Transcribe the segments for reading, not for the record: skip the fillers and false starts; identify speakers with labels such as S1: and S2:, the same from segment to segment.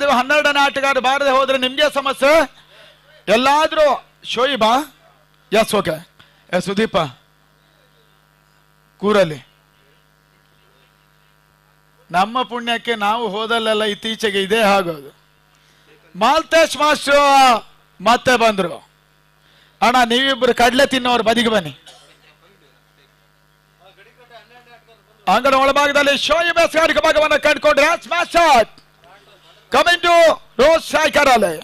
S1: ಸಾಧ್ಯವ 12ನೇ ಆಟಗಾರ ಬಾರದೆ ಹೋದ್ರೆ ನಿಮ್ಗೆ ಸಮಸ್ಯೆ. ಎಲ್ಲಾದ್ರೂ ಶೋಯಿಬಾ ಎಸ್ ಓಕೆ ಸುದೀಪ ಕೂರಲ್ಲಿ. ನಮ್ಮ ಪುಣ್ಯಕ್ಕೆ ನಾವು ಹೋದಲ್ಲೆಲ್ಲ ಇತ್ತೀಚೆಗೆ ಇದೇ ಆಗೋದು. ಮಾಲ್ತೇಶ್ ಮಾಸ್ಟರ್ ಮತ್ತೆ ಬಂದ್ರು. ಅಣ್ಣ ನೀವಿಬ್ರು ಕಡ್ಲೆ ತಿನ್ನೋರು ಬದಿಗೆ ಬನ್ನಿ. ಅಂಗಡ ಒಳಭಾಗದಲ್ಲಿ ಶೋಯಿಬ್ ಎಸ್ಗಾರಿಕ ಭಾಗವನ್ನು ಕಂಡುಕೊಂಡ್ರೆ smash shot coming to rose striker ಅಲ್ಲಿ.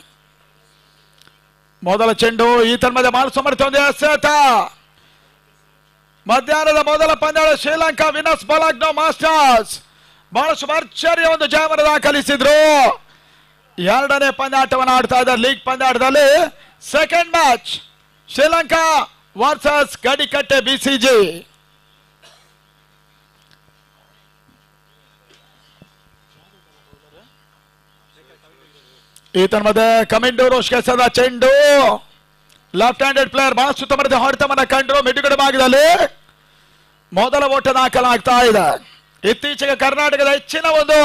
S1: ಮೊದಲ ಚೆಂಡು ಈ ತನ್ಮಧ್ಯೆ ಮಾಡಲು ಸಮರ್ಥ ಒಂದು ಎಸೆತ. ಮಧ್ಯಾಹ್ನದ ಮೊದಲ ಪಂದ್ಯಾವಳಿ ಶ್ರೀಲಂಕಾ ವಿನಸ್ ಬಲಾಗ್ನೋ ಮಾಸ್ಟರ್ಸ್ ಬಹಳಷ್ಟು ಭರ್ಜರಿಯ ಒಂದು ಜಯವನ್ನು ದಾಖಲಿಸಿದ್ರು. ಎರಡನೇ ಪಂದ್ಯಾಟವನ್ನು ಆಡ್ತಾ ಇದ್ದಾರೆ ಲೀಗ್ ಪಂದ್ಯಾಟದಲ್ಲಿ. ಸೆಕೆಂಡ್ ಮ್ಯಾಚ್ ಶ್ರೀಲಂಕಾ ವರ್ಸಸ್ ಗಡಿಕಟ್ಟೆ ಬಿಸಿಜಿ. ಈ ತನ್ಮಧ್ಯೆ ಕಮಿಂಡು ರೋಷ್ ಕೆಸದ ಚೆಂಡು ಲೆಫ್ಟ್ ಹ್ಯಾಂಡೆಡ್ ಪ್ಲೇಯರ್ ಬಹಳ ಸುತ್ತಮುತ್ತ ಹೊಡೆತವನ್ನ ಕಂಡ್ರು. ಮಿಡುಗಡೆ ಭಾಗದಲ್ಲಿ ಮೊದಲ ಓಟ ದಾಖಲಾಗ್ತಾ ಇದೆ. ಇತ್ತೀಚೆಗೆ ಕರ್ನಾಟಕದ ಹೆಚ್ಚಿನ ಒಂದು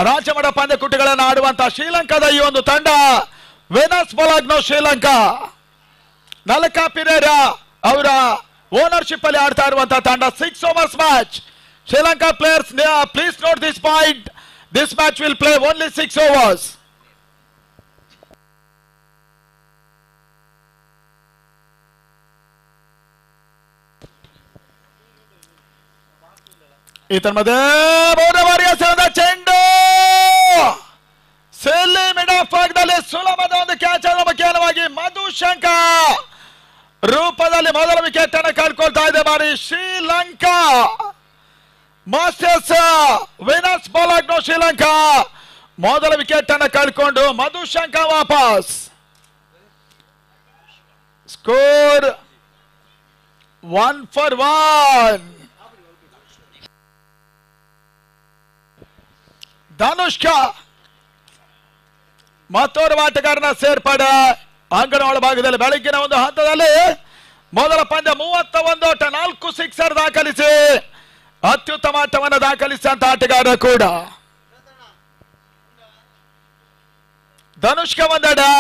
S1: ರಾಜ್ಯಮಟ್ಟ ಪಂದ್ಯಕೂಟಗಳನ್ನು ಆಡುವಂತಹ ಶ್ರೀಲಂಕಾದ ಈ ಒಂದು ತಂಡ ವೆನಸ್ ಬಲಾಗ್ನೋ ಶ್ರೀಲಂಕಾ ನಲಕಾ ಪಿರೇರಾ ಅವರ ಓನರ್ಶಿಪ್ ಅಲ್ಲಿ ಆಡ್ತಾ ಇರುವಂತಹ ತಂಡ. 6 overs match. Sri Lanka players please note this point. This match will play only 6 overs. ಈ ತನ್ಮಧ್ಯೆ ಮೂರನೇ ಬಾರಿಗೆ ಸೇರಿದ ಚೆಂಡು ಸೆಲ್ಲಿ ಮಿಡ್ ಆಫ್ ಭಾಗದಲ್ಲಿ ಸುಲಭದ ಒಂದು ಕ್ಯಾಚ್ ಅನ್ನು ಮುಖ್ಯವಾಗಿ ಮಧುಶಂಕರ್ ರೂಪದಲ್ಲಿ ಮೊದಲ ವಿಕೆಟ್ ಅನ್ನು ಕಳ್ಕೊಳ್ತಾ ಇದೆ ಬಾರಿ ಶ್ರೀಲಂಕಾ ಮಾಸ್ಟರ್ಸ್. ವಿನಸ್ ಬಲಾಗ್ನೋ ಶ್ರೀಲಂಕಾ ಮೊದಲ ವಿಕೆಟ್ ಅನ್ನು ಕಳ್ಕೊಂಡು ಮಧುಶಂಕರ್ ವಾಪಸ್. Score 1 for 1. ಧನುಷ್ಕಾ ಮತ್ತೋರ್ವ ಆಟಗಾರನ ಸೇರ್ಪಡೆ. ಅಂಗಣ ಒಳಭಾಗದಲ್ಲಿ ಬೆಳಗ್ಗಿನ ಒಂದು ಹಂತದಲ್ಲಿ ಮೊದಲ ಪಂದ್ಯ 31 ಓಟ 4 ಸಿಕ್ಸರ್ ದಾಖಲಿಸಿ ಅತ್ಯುತ್ತಮ ಆಟವನ್ನು ದಾಖಲಿಸಿದಂತ ಆಟಗಾರ ಕೂಡ. ಧನುಷ್ಕಾ ಒಂದೆಡೆ,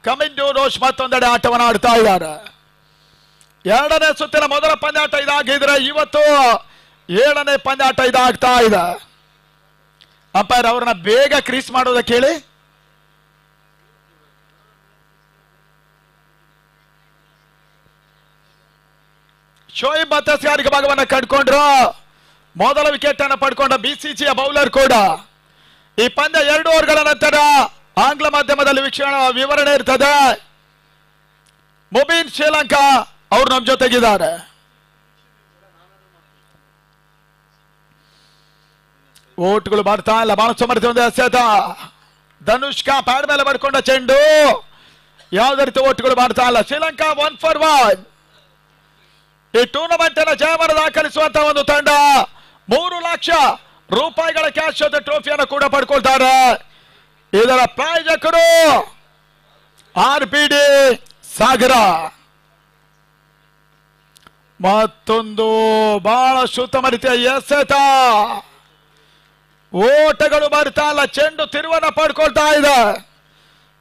S1: ಕಮಿಂಡು ರೋಷ್ ಮತ್ತೊಂದೆಡೆ ಆಟವನ್ನು ಆಡ್ತಾ ಇದ್ದಾರೆ. ಎರಡನೇ ಸುತ್ತಿನ ಮೊದಲ ಪಂದ್ಯಾಟ ಇದಾಗಿದ್ರೆ ಇವತ್ತು 7ನೇ ಪಂದ್ಯಾಟ ಇದಾಗ್ತಾ ಇದೆ. ಅಂಪೈರ್ ಅವ್ರನ್ನ ಬೇಗ ಕ್ರೀಸ್ ಮಾಡೋದಕ್ಕೆ ಹೇಳಿ. ಶೋಯಿಬ್ ಮತ್ತಸ್ಗಾರಿಕ ಭಾಗವನ್ನು ಕಂಡುಕೊಂಡ್ರು. ಮೊದಲ ವಿಕೆಟ್ ಅನ್ನು ಪಡ್ಕೊಂಡ ಬಿಸಿಸಿಯ ಬೌಲರ್ ಕೂಡ. ಈ ಪಂದ್ಯ 2 ಓವರ್ಗಳ ನಂತರ ಆಂಗ್ಲ ಮಾಧ್ಯಮದಲ್ಲಿ ವಿವರಣೆ ಇರ್ತದೆ. ಮುಬೀನ್ ಶ್ರೀಲಂಕಾ ಅವರು ನಮ್ಮ ಜೊತೆಗಿದ್ದಾರೆ. ಓಟ್ಗಳು ಬರ್ತಾ ಇಲ್ಲ. ಬಹಳ ಸಮರ್ಥ ಒಂದು ಎಸೆತ. ಧನುಷ್ಕಾ ಪ್ಯಾಡ್ ಮೇಲೆ ಬರ್ಕೊಂಡ ಚೆಂಡು ಯಾವುದೇ ರೀತಿ ಓಟ್ಗಳು ಬರ್ತಾ ಇಲ್ಲ. ಶ್ರೀಲಂಕಾ 1 for 1. ಈ ಟೂರ್ನಮೆಂಟ್ ಅನ್ನು ಜಯವನ್ನು ದಾಖಲಿಸುವಂತಹ ಒಂದು ತಂಡ 3 ಲಕ್ಷ ರೂಪಾಯಿಗಳ ಕ್ಯಾಶ್ ಜೊತೆ ಟ್ರೋಫಿಯನ್ನು ಕೂಡ ಪಡ್ಕೊಳ್ತಾರೆ. ಇದರ ಪ್ರಾಯೋಜಕರು RPD ಸಾಗರ. ಮತ್ತೊಂದು ಬಹಳ ಉತ್ತಮ ರೀತಿಯ ಎಸೆತ. ಓಟಗಳು ಬರ್ತಾ ಇಲ್ಲ. ಚೆಂಡು ತಿರುವನ್ನ ಪಡ್ಕೊಳ್ತಾ ಇದೆ.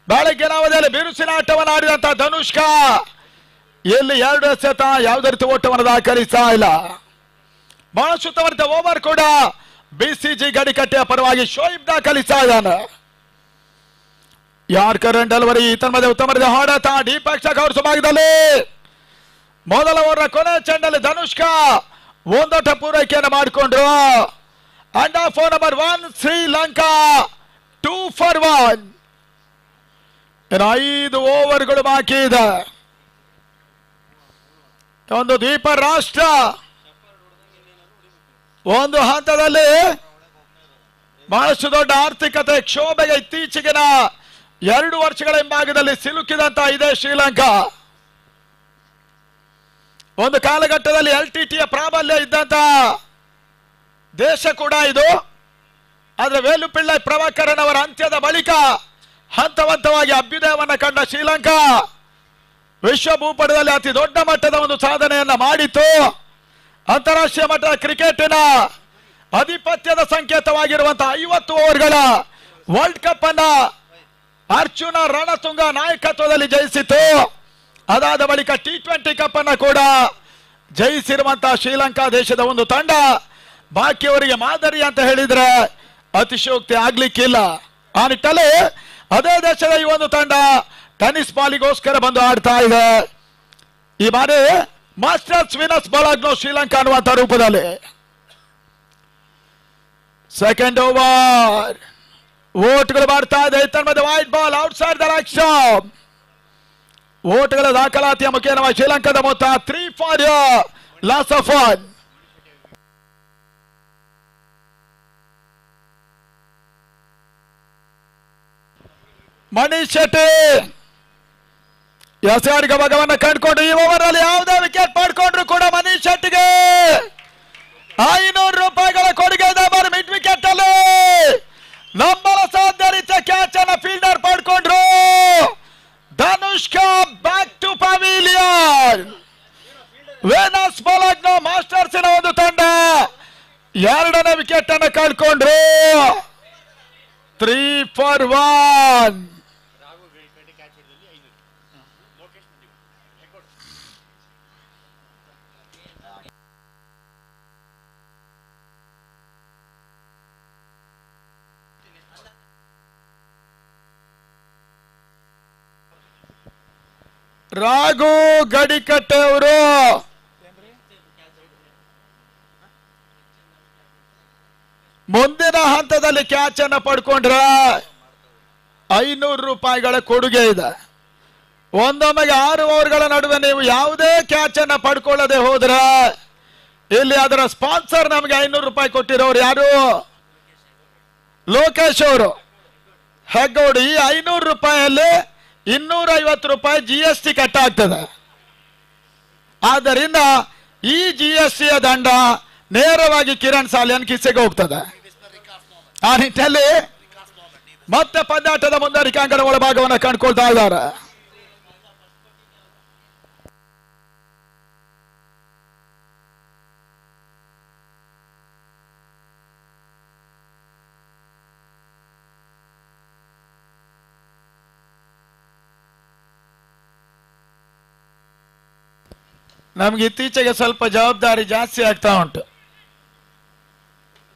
S1: ಬೆಳಗ್ಗಿನ ಅವಧಿಯಲ್ಲಿ ಬಿರುಸಿನ ಆಟವನ್ನು ಆಡಿದಂತಹ ಧನುಷ್ಕಾ ಇಲ್ಲಿ 2 ಎಸೆತ ಯಾವುದೇ ರೀತಿ ಓಟವನ್ನು ದಾಖಲಿಸ್ತಾ ಇಲ್ಲ. ಬಹಳ ಉತ್ತಮ ರೀತಿಯ ಓವರ್ ಕೂಡ ಬಿಸಿಜಿ ಗಡಿಕಟ್ಟೆಯ ಪರವಾಗಿ ಶೋಯಿಬ್ ದಾಖಲಿಸ್ತಾ ಇದ್ದಾನೆ. ಯಾರ್ಕರ್ ಡೆಲಿವರಿ ಈ ತನ್ಮಧ್ಯೆ ಉತ್ತಮ ರೀತಿಯ ಹೊಡೆತ ಡೀಪ್ ಎಕ್ಸ್ಟ್ರಾ ಕವರ್ಸ್ ಭಾಗದಲ್ಲಿ ಮೊದಲ ಓವರ್ ಕೊನೆ ಚೆಂಡಲ್ಲಿ ಧನುಷ್ಕಾ ಒಂದೋಟ ಪೂರೈಕೆಯನ್ನು ಮಾಡಿಕೊಂಡ್ರು. And four number 1 Sri Lanka 2 for 1. 5 ಓವರ್ಗಳು ಬಾಕಿ ಇದೆ. ಒಂದು ದ್ವೀಪ ರಾಷ್ಟ್ರ ಒಂದು ಹಂತದಲ್ಲಿ ಬಹಳಷ್ಟು ದೊಡ್ಡ ಆರ್ಥಿಕತೆ ಕ್ಷೋಭೆಗೆ ಇತ್ತೀಚೆಗಿನ 2 ವರ್ಷಗಳ ಹಿಂಭಾಗದಲ್ಲಿ ಸಿಲುಕಿದಂತ ಇದೆ ಶ್ರೀಲಂಕಾ. ಒಂದು ಕಾಲಘಟ್ಟದಲ್ಲಿ LTTಯ ಪ್ರಾಬಲ್ಯ ಇದ್ದಂತ ದೇಶ ಕೂಡ ಇದು. ಆದ್ರೆ ವೇಲುಪಿಳ್ಳೈ ಪ್ರಭಾಕರನ್ ಅವರ ಅಂತ್ಯದ ಬಳಿಕ ಹಂತ ಹಂತವಾಗಿ ಅಭ್ಯುದಯವನ್ನು ಕಂಡ ಶ್ರೀಲಂಕಾ ವಿಶ್ವ ಭೂಪಟದಲ್ಲಿ ಅತಿ ದೊಡ್ಡ ಮಟ್ಟದ ಒಂದು ಸಾಧನೆಯನ್ನ ಮಾಡಿತ್ತು. ಅಂತಾರಾಷ್ಟ್ರೀಯ ಮಟ್ಟದ ಕ್ರಿಕೆಟಿನ ಆಧಿಪತ್ಯದ ಸಂಕೇತವಾಗಿರುವಂತಹ 50 ಓವರ್ಗಳ ವರ್ಲ್ಡ್ ಕಪ್ ಅನ್ನ ಅರ್ಜುನ ರಣತುಂಗ ನಾಯಕತ್ವದಲ್ಲಿ ಜಯಿಸಿತು. ಅದಾದ ಬಳಿಕ T20 ಕಪ್ ಅನ್ನ ಕೂಡ ಜಯಿಸಿರುವಂತಹ ಶ್ರೀಲಂಕಾ ದೇಶದ ಒಂದು ತಂಡ ಬಾಕಿಯವರಿಗೆ ಮಾದರಿ ಅಂತ ಹೇಳಿದ್ರೆ ಅತಿಶಯೋಕ್ತಿ ಆಗ್ಲಿಕ್ಕಿಲ್ಲ. ಆ ನಿಟ್ಟಲ್ಲಿ ಅದೇ ದೇಶದ ಈ ಒಂದು ತಂಡ ಟೆನ್ನಿಸ್ ಬಾಲಿಗೋಸ್ಕರ ಬಂದು ಆಡ್ತಾ ಇದೆ. ಈ ಬಾರಿ ಮಾಸ್ಟರ್ಸ್ ವಿನಸ್ ಬಾಲಾಗ್ನೋ ಶ್ರೀಲಂಕಾ ಅನ್ನುವಂತ ರೂಪದಲ್ಲಿ. ಸೆಕೆಂಡ್ ಓವರ್ ಓಟ್ಗಳು ಬರ್ತಾ ಇದೆ. ತನ್ಮಧ್ಯೆ wide ball outside the right stump. ಓಟ್ಗಳ ದಾಖಲಾತಿಯ ಮುಖೇನವಾಗಿ ಶ್ರೀಲಂಕಾದ ಮೊತ್ತ 3 for loss of 1. Manish Shetty ಎಸ್ಆರ್ಗೆ ಭಾಗವನ್ನು ಕಂಡುಕೊಂಡು ಈ ಓವರ್ ಅಲ್ಲಿ ಯಾವುದೇ ವಿಕೆಟ್ ಪಡ್ಕೊಂಡ್ರು ಕೂಡ ಮನೀಶ್ ಶೆಟ್ಟಿಗೆ 500 ರೂಪಾಯಿಗಳ ಕೊಡುಗೆ ಇದೆ. ಮಿಡ್ ವಿಕೆಟ್ ಅಲ್ಲಿ ನಂಬಲ ಸಾಧ್ಯ ರೀತಿಯ ಕ್ಯಾಚ್ ಅನ್ನ ಫೀಲ್ಡರ್ ಪಡ್ಕೊಂಡ್ರು. Dhanushka back to pavilion. ವೇನಸ್ ಬಾಲಾಗ್ನೋ ಮಾಸ್ಟರ್ಸಿನ ಒಂದು ತಂಡ 2ನೇ ವಿಕೆಟ್ ಅನ್ನು ಕಳ್ಕೊಂಡ್ರು. 3 ಫಾರ್ 1. ರಾಘು ಗಡಿಕಟ್ಟೆ ಅವರು ಮುಂದಿನ ಹಂತದಲ್ಲಿ ಕ್ಯಾಚ್ ಅನ್ನ ಪಡ್ಕೊಂಡ್ರೆ 500 ರೂಪಾಯಿಗಳ ಕೊಡುಗೆ ಇದೆ. ಒಂದೊಮ್ಮೆಗೆ 6 ಓವರ್ಗಳ ನಡುವೆ ನೀವು ಯಾವುದೇ ಕ್ಯಾಚ್ ಅನ್ನ ಪಡ್ಕೊಳ್ಳದೆ ಹೋದ್ರೆ ಇಲ್ಲಿ ಅದರ ಸ್ಪಾನ್ಸರ್ ನಮಗೆ 500 ರೂಪಾಯಿ ಕೊಟ್ಟಿರೋರು ಯಾರು? ಲೋಕೇಶ್ ಅವರು ಹೆಗ್ಗೋಡು. ಈ 500 ರೂಪಾಯಿಯಲ್ಲಿ 250 ರೂಪಾಯಿ GST ಕಟ್ ಆಗ್ತದೆ. ಆದ್ದರಿಂದ ಈ GST ದಂಡ ನೇರವಾಗಿ ಕಿರಣ್ ಸಾಲಿಯನ್ ಕಿಸೆಗೆ ಹೋಗ್ತದೆ. ಆ ನಿಟ್ಟಿನಲ್ಲಿ ಮತ್ತೆ ಪಂದ್ಯಾಟದ ಮುಂದುವರಿಕೆ ಅಂಗಣ ಒಳಭಾಗವನ್ನು ಕಂಡುಕೊಳ್ತಾ ಇದ್ದಾರೆ. ನಮ್ಗೆ ಇತ್ತೀಚೆಗೆ ಸ್ವಲ್ಪ ಜವಾಬ್ದಾರಿ ಜಾಸ್ತಿ ಆಗ್ತಾ ಉಂಟು.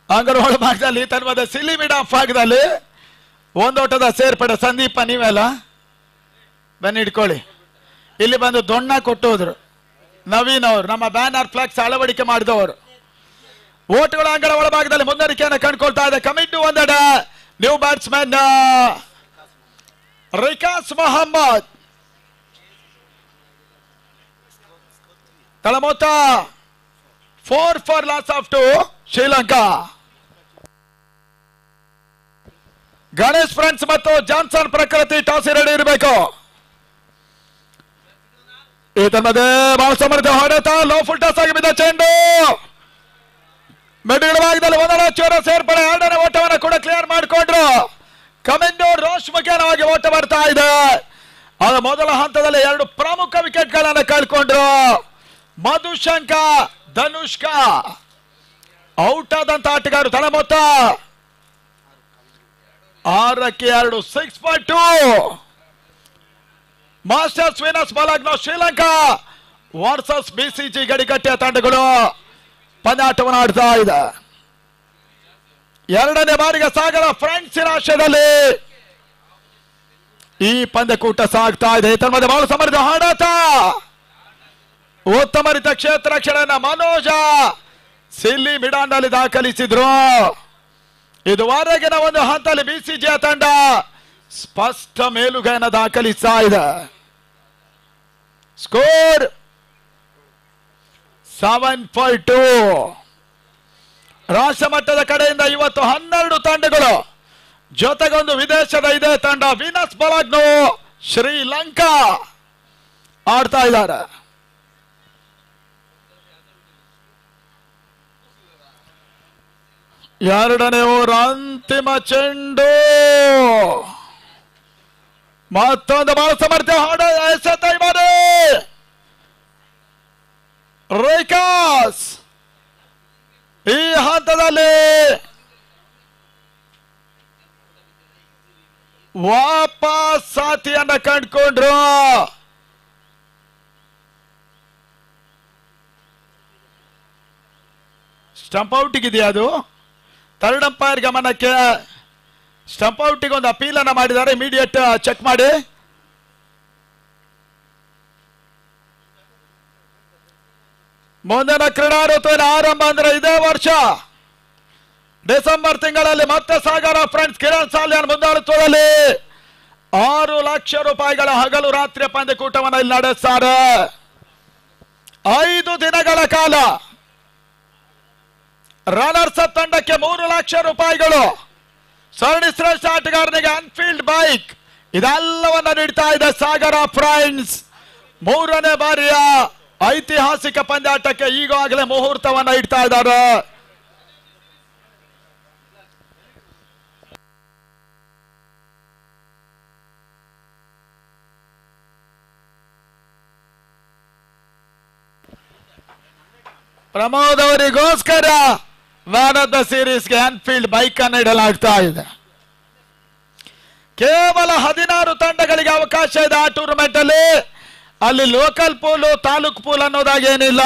S1: ಅಂಗಡ ಒಳಭಾಗದಲ್ಲಿ ತನ್ಮದ ಸಿಲಿಮಿಡ ಭಾಗದಲ್ಲಿ ಒಂದೋಟದ ಸೇರ್ಪಡೆ. ಸಂದೀಪ ನೀವೆಲ್ಲ ಬನ್ನಿ ಇಟ್ಕೊಳ್ಳಿ. ಇಲ್ಲಿ ಬಂದು ದೊಣ್ಣ ಕೊಟ್ಟೋದ್ರು ನವೀನ್ ಅವರು, ನಮ್ಮ ಬ್ಯಾನರ್ ಫ್ಲೆಕ್ಸ್ ಅಳವಡಿಕೆ ಮಾಡಿದವರು. ಓಟ್ಗಳ ಅಂಗಡ ಒಳಭಾಗದಲ್ಲಿ ಮುಂದುವರಿಕೆಯನ್ನು ಕಂಡುಕೊಳ್ತಾ ಇದೆ. ಕಮಿಂಗ್ ಒಂದೆಡೆ ನ್ಯೂ ಬ್ಯಾಟ್ಸ್ಮನ್ ರಿಕಾಸ್ ಮೊಹಮ್ಮದ್. ತಳಮೊತ್ತ 4 for loss of 2 Sri Lanka. Ganesh friends ಮತ್ತು ಜಾನ್ಸನ್ ಪ್ರಕೃತಿ ಟಾಸ್ ರೆಡಿ ಇರಬೇಕು. ಮಧ್ಯೆ ಬಹಳ ಸಮರ್ಥ ಹೊಡೆತ. ಲೋ ಫುಲ್ ಟಾಸ್ ಆಗಿ ಬಿದ್ದ ಚೆಂಡು ಮಿಡ್ಲ್ ಭಾಗದಲ್ಲಿ 1ನೇ ಚೋರ ಸೇರ್ಪಡೆ. 2ನೇ ಓಟವನ್ನು ಕೂಡ ಕ್ಲಿಯರ್ ಮಾಡಿಕೊಂಡ್ರು. ಕಮೆಂಡೋ ರೋಷ್ ಮುಖೇನವಾಗಿ ಓಟ ಬರ್ತಾ ಇದೆ. ಅದು ಮೊದಲ ಹಂತದಲ್ಲಿ 2 ಪ್ರಮುಖ ವಿಕೆಟ್ ಗಳನ್ನು ಕಳ್ಕೊಂಡ್ರು. ಮಧುಶಂಕ ಧನುಷ್ಕಾ ಔಟ್ ಆದಂತ ಆಟಗಾರರು. ತಳ ಮೊತ್ತ 6ಕ್ಕೆ 2 6.2. Masters Venus ಬಾಲಾಗ್ನೋ Sri Lanka versus BCG ಗಡಿಕಟ್ಟೆಯ ತಂಡಗಳು ಪಂದ್ಯಾಟವನ್ನು ಆಡ್ತಾ ಇದೆ. 2ನೇ ಬಾರಿಗೆ ಸಾಗರ ಫ್ರೆಂಡ್ಸಿನ ಆಶ್ರಯದಲ್ಲಿ ಈ ಪಂದ್ಯಕೂಟ ಸಾಗ್ತಾ ಇದೆ. ತನ್ಮಧ್ಯೆ ಬಹಳ ಸಮರ್ಥ ಹಾಡಾಟ. ಉತ್ತಮ ರೀತಿಯ ಕ್ಷೇತ್ರ ರಕ್ಷಣೆಯನ್ನ ಮನೋಜ ಸಿಲ್ಲಿ ಮಿಡಾಂಡಲ್ಲಿ ದಾಖಲಿಸಿದ್ರು. ಇದುವರೆಗಿನ ಒಂದು ಹಂತದಲ್ಲಿ BCG ತಂಡ ಸ್ಪಷ್ಟ ಮೇಲುಗೈಯನ್ನು ದಾಖಲಿಸ್ತಾ ಇದೆ. ಸ್ಕೋರ್ 7-2. ರಾಷ್ಟ್ರ ಮಟ್ಟದ ಕಡೆಯಿಂದ ಇವತ್ತು 12 ತಂಡಗಳು, ಜೊತೆಗೊಂದು ವಿದೇಶದ ಇದೇ ತಂಡ ವೀನಸ್ ಬಾಲಾಗ್ನೋ ಶ್ರೀಲಂಕಾ ಆಡ್ತಾ ಇದ್ದಾರೆ. ಎರಡನೇ ಓವರ್ ಅಂತಿಮ ಚೆಂಡು. ಮತ್ತೊಂದು ಬಹಳ ಸಮರ್ಥ ಎಸೆತೈಮಾನೆ ರೇಖಾಸ್ ಈ ಹಂತದಲ್ಲಿ ವಾಪಸ್ ಸಾಥಿಯನ್ನ ಕಂಡುಕೊಂಡ್ರು. ಸ್ಟಂಪ್ ಔಟಿಗೆ ಇದೆಯಾ ಅದು? ಥರ್ಡ್ ಅಂಪೈರ್ ಗಮನಕ್ಕೆ. ಸ್ಟಂಪ್ ಔಟಿಗೆ ಒಂದು ಅಪೀಲ್ ಅನ್ನ ಮಾಡಿದ್ದಾರೆ, ಇಮಿಡಿಯೇಟ್ ಚೆಕ್ ಮಾಡಿ. ಮುಂದಿನ ಕ್ರೀಡಾ ಋತುವಿನ ಆರಂಭ ಅಂದ್ರೆ ಇದೇ ವರ್ಷ ಡಿಸೆಂಬರ್ ತಿಂಗಳಲ್ಲಿ ಮತ್ತೆ ಸಾಗರ ಫ್ರೆಂಡ್ಸ್ ಕಿರಣ್ ಸಾಲ್ಯಾನ್ ಮುಂದಾಳತ್ವದಲ್ಲಿ 6 ಲಕ್ಷ ರೂಪಾಯಿಗಳ ಹಗಲು ರಾತ್ರಿ ಪಂದ್ಯಕೂಟವನ್ನು ಇಲ್ಲಿ ನಡೆಸ್ತಾರೆ. 5 ದಿನಗಳ ಕಾಲ ರನ್ನರ್ಸ್ ಅಪ್ ತಂಡಕ್ಕೆ 3 ಲಕ್ಷ ರೂಪಾಯಿಗಳು, ಸರಣಿ ಶ್ರೇಷ್ಠ ಆಟಗಾರನಿಗೆ ಅನ್ಫೀಲ್ಡ್ ಬೈಕ್, ಇದೆಲ್ಲವನ್ನ ನೀಡ್ತಾ ಇದೆ ಸಾಗರ ಫ್ರೆಂಡ್ಸ್. 3ನೇ ಬಾರಿಯ ಐತಿಹಾಸಿಕ ಪಂದ್ಯಾಟಕ್ಕೆ ಈಗಾಗಲೇ ಮುಹೂರ್ತವನ್ನ ಇಡ್ತಾ ಇದ್ದಾರೆ. ಪ್ರಮೋದ್ ಅವರಿಗೋಸ್ಕರ ಮ್ಯಾನ್ ಆಫ್ ದ ಸೀರೀಸ್ಗೆ ಅನ್ಫೀಲ್ಡ್ ಬೈಕ್ ಅನ್ನು ಇಡಲಾಗ್ತಾ ಇದೆ. ಕೇವಲ 16 ತಂಡಗಳಿಗೆ ಅವಕಾಶ ಇದೆ ಆ ಟೂರ್ನಮೆಂಟ್ ಅಲ್ಲಿ. ಅಲ್ಲಿ ಲೋಕಲ್ ಪೂಲ್ ತಾಲೂಕು ಪೂಲ್ ಅನ್ನೋದಾಗಿ ಏನಿಲ್ಲ.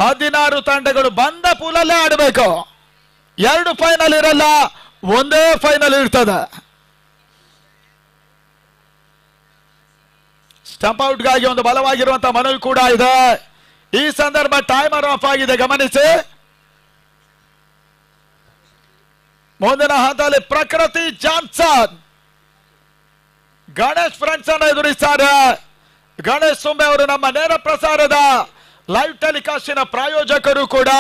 S1: 16 ತಂಡಗಳು ಬಂದ ಪೂಲಲ್ಲೇ ಆಡಬೇಕು. 2 ಫೈನಲ್ ಇರಲ್ಲ, ಒಂದೇ ಫೈನಲ್ ಇರ್ತದೆ. ಸ್ಟಂಪ್ ಔಟ್ಗಾಗಿ ಒಂದು ಬಲವಾಗಿರುವಂತಹ ಮನವಿ ಕೂಡ ಇದೆ. ಈ ಸಂದರ್ಭ ಟೈಮರ್ ಆಫ್ ಆಗಿದೆ, ಗಮನಿಸಿ. ಮುಂದಿನ ಹಂತದಲ್ಲಿ ಪ್ರಕೃತಿ ಜಾನ್ಸನ್ ಗಣೇಶ್ ಫ್ರೆಂಡ್ಸ್ ಅನ್ನು ಎದುರಿಸ್ತಾರೆ. ಗಣೇಶ್ ಸುಂಬೆ ಅವರು ನಮ್ಮ ನೇರ ಪ್ರಸಾರದ ಲೈವ್ ಟೆಲಿಕಾಸ್ಟಿನ ಪ್ರಾಯೋಜಕರು ಕೂಡ,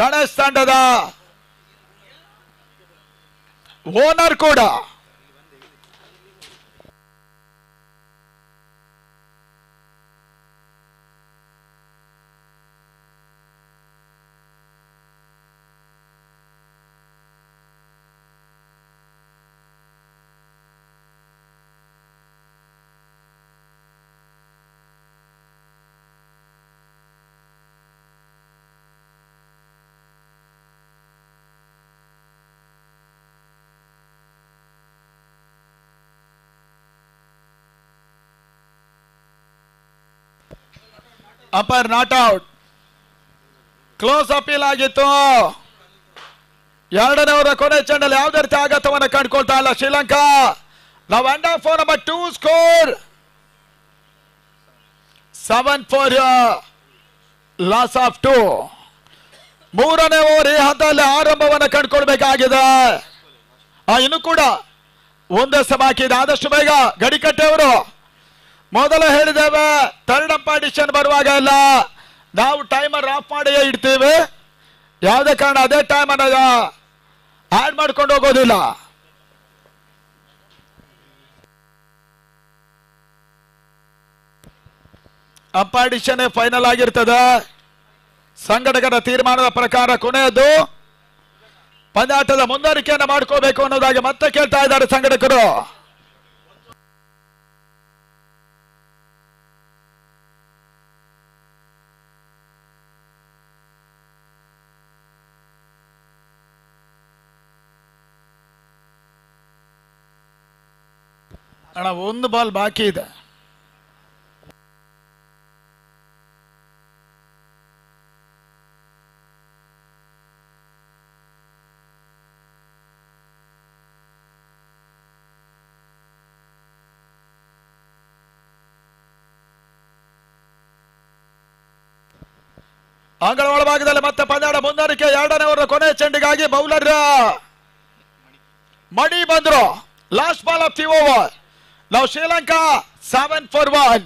S1: ಗಣೇಶ್ ತಂಡದ ಓನರ್ ಕೂಡ. Umpire not out. Close appeal ಆಗಿತ್ತು. 2ನೇ ಓವರ್ ಕೊನೆ ಚೆಂಡಲ್ಲಿ ಯಾವುದೇ ರೀತಿ ಆಘಾತವನ್ನು ಕಂಡುಕೊಳ್ತಾ ಇಲ್ಲ ಶ್ರೀಲಂಕಾ. ನಾವು and of number 2 score 7 for loss of 2. 3ನೇ ಓವರ್ ಈ ಹಂತದಲ್ಲಿ ಆರಂಭವನ್ನು ಕಂಡುಕೊಳ್ಬೇಕಾಗಿದೆ. ಇನ್ನು ಕೂಡ ಒಂದಷ್ಟು ಬಾಕಿ ಇದೆ. ಆದಷ್ಟು ಬೇಗ ಗಡಿಕಟ್ಟೆ ಅವರು ಮೊದಲು ಹೇಳಿದ್ದೇವೆ, ಥರ್ಡ್ ಅಂಪೈರ್ ಬರುವಾಗ ಎಲ್ಲ ನಾವು ಟೈಮರ್ ಆಫ್ ಮಾಡಿಯೇ ಇಡ್ತೀವಿ. ಯಾವುದೇ ಕಾರಣ ಅದೇ ಟೈಮ್ ಅನ್ನ ಆಡ್ ಮಾಡ್ಕೊಂಡು ಹೋಗೋದಿಲ್ಲ. ಅಂಪೈರ್ ಫೈನಲ್ ಆಗಿರ್ತದೆ. ಸಂಘಟಕರ ತೀರ್ಮಾನದ ಪ್ರಕಾರ ಕೊನೆಯದು ಪಂದ್ಯಾಟದ ಮುಂದುವರಿಕೆಯನ್ನು ಮಾಡ್ಕೋಬೇಕು ಅನ್ನೋದಾಗಿ ಮತ್ತೆ ಕೇಳ್ತಾ ಇದ್ದಾರೆ ಸಂಘಟಕರು. ಅಣ್ಣ, ಒಂದು ಬಾಲ್ ಬಾಕಿ ಇದೆ. ಅಂಗಳ ಒಳಭಾಗದಲ್ಲಿ ಮತ್ತೆ ಪಂದ್ಯಾಟ ಮುಂದುವರಿಕೆ. 2ನೇ ಓವರ್ ಕೊನೆ ಚೆಂಡಿಗಾಗಿ ಬೌಲರ್ ಮಣಿ ಬಂದ್ರು. Last ball of the over. ನಾವು Sri Lanka 7 for 1,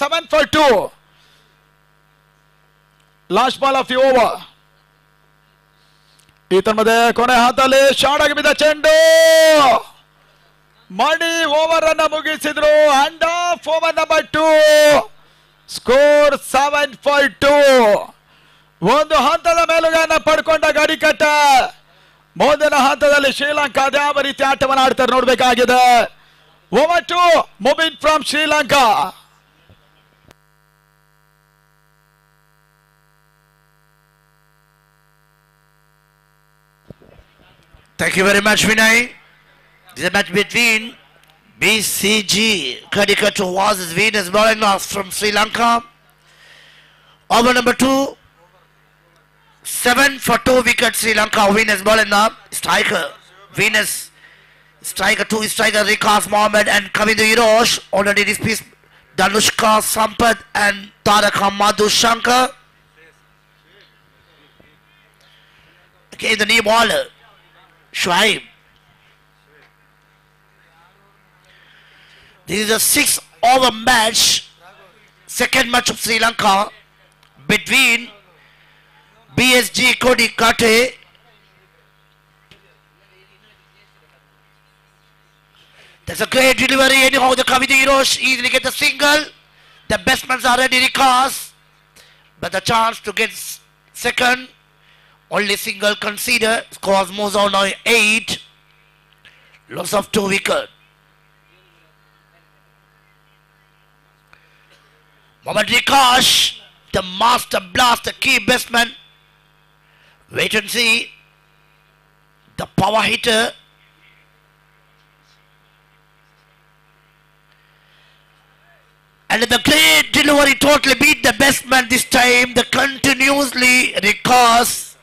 S1: 7 for 2. Last ball of the over. ಈ ತನ್ಮಧ್ಯೆ ಕೊನೆ ಹಂತದಲ್ಲಿ ಶಾರ್ಟ್ ಆಗಿ ಬಿದ್ದ ಚೆಂಡು. ಮಣಿ ಓವರ್ ಅನ್ನ ಮುಗಿಸಿದ್ರು. End of over number 2. Score 7 for 2. ಒಂದು ಹಂತದ ಮೇಲುಗೈಯನ್ನು ಪಡ್ಕೊಂಡ ಗಡಿಕಟ್ಟ. ಮುಂದಿನ ಹಂತದಲ್ಲಿ ಶ್ರೀಲಂಕಾ ಯಾವ ರೀತಿ ಆಟವನ್ನು ಆಡ್ತಾರೆ ನೋಡಬೇಕಾಗಿದೆ. Over to moving from Sri Lanka.
S2: Thank you very much, Vinay. This is a match between BCG Kadikatu versus Venus Balanas from Sri Lanka. Over number 2, 7 for 2 wickets Sri Lanka. Venus Balana, striker Venus, striker 2 striker Rikas Mohammed and Kavindu Hirosh. Already this piece Danushka Sampath and Taraka Madhu Shankar. Okay, the new bowler Shoaib. This is a 6-over match, second match of Sri Lanka between BSG Kadikatu That's a great delivery. Anyhow, the Kavindu Hirosh easily get the single. The batsmen are ready recast, but the chance to get second, only single conceded. Scores moves on now 8. Loss of 2 wickets. Mohammad Rikash, the master blast, the key batsman. Wait and see. The power hitter. And the great delivery totally beat the batsman this time. The continuously Rikash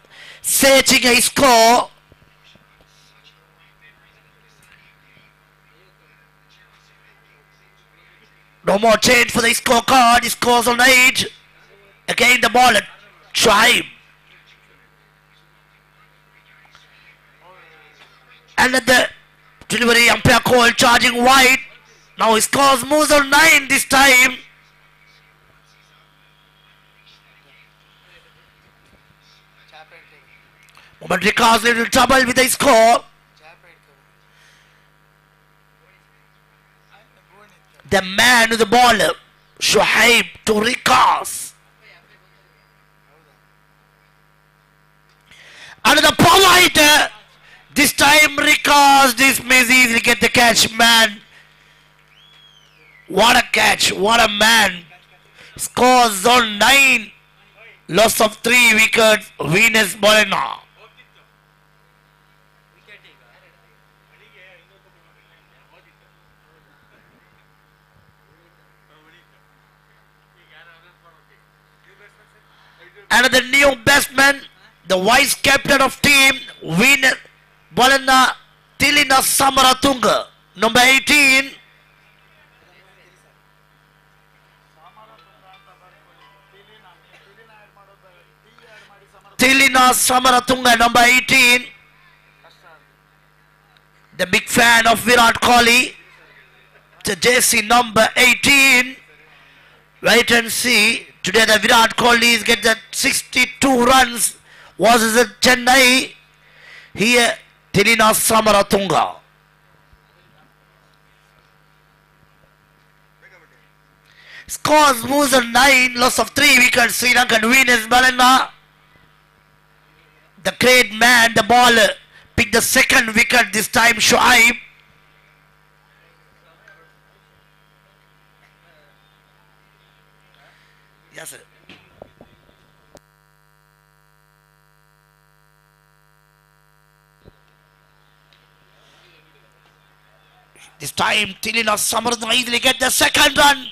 S2: searching a score. No more change for the scorecard. He scores on 8. Again the ball at Shoaib. And at the delivery umpire call charging wide. Now he scores moves on 9 this time. Mohammad Rikash little trouble with the score. The man with the ball, Shoaib to Rikash. Another power hitter. This time Rikash dismisses easily get the catch, man. What a catch, what a man. Scores on 9. Loss of 3 wickets, Venus Balana. Another new batsman, the vice captain of team, Venus Balana, Tilina Samaratunga, number 18. Tilina Samaratunga, number 18. The big fan of Virat Kohli. The jersey number 18. Wait and see. Today the Virat Kohli is get the 62 runs. Was it Chennai? Here Tilina Samaratunga. Scores moves on 9. Loss of 3 wickets. Sri Lankan Venus Balana. The great man, the baller, picked the second wicket this time, Shoaib. Yes, sir. This time, Tilina Samaratunga easily get the second run.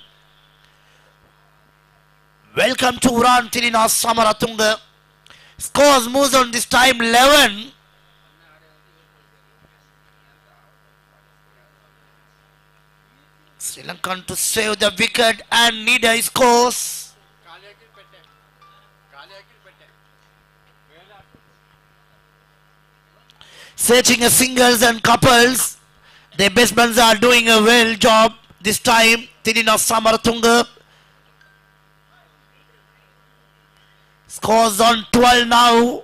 S2: Welcome to run, Tilina Samaratunga. Scores moves on this time 11. Sri Lankan to save the wicket and need a scores. Searching a singles and couples. The batsmen are doing a well job this time. Tilina Samaratunga. Scores on 12 now.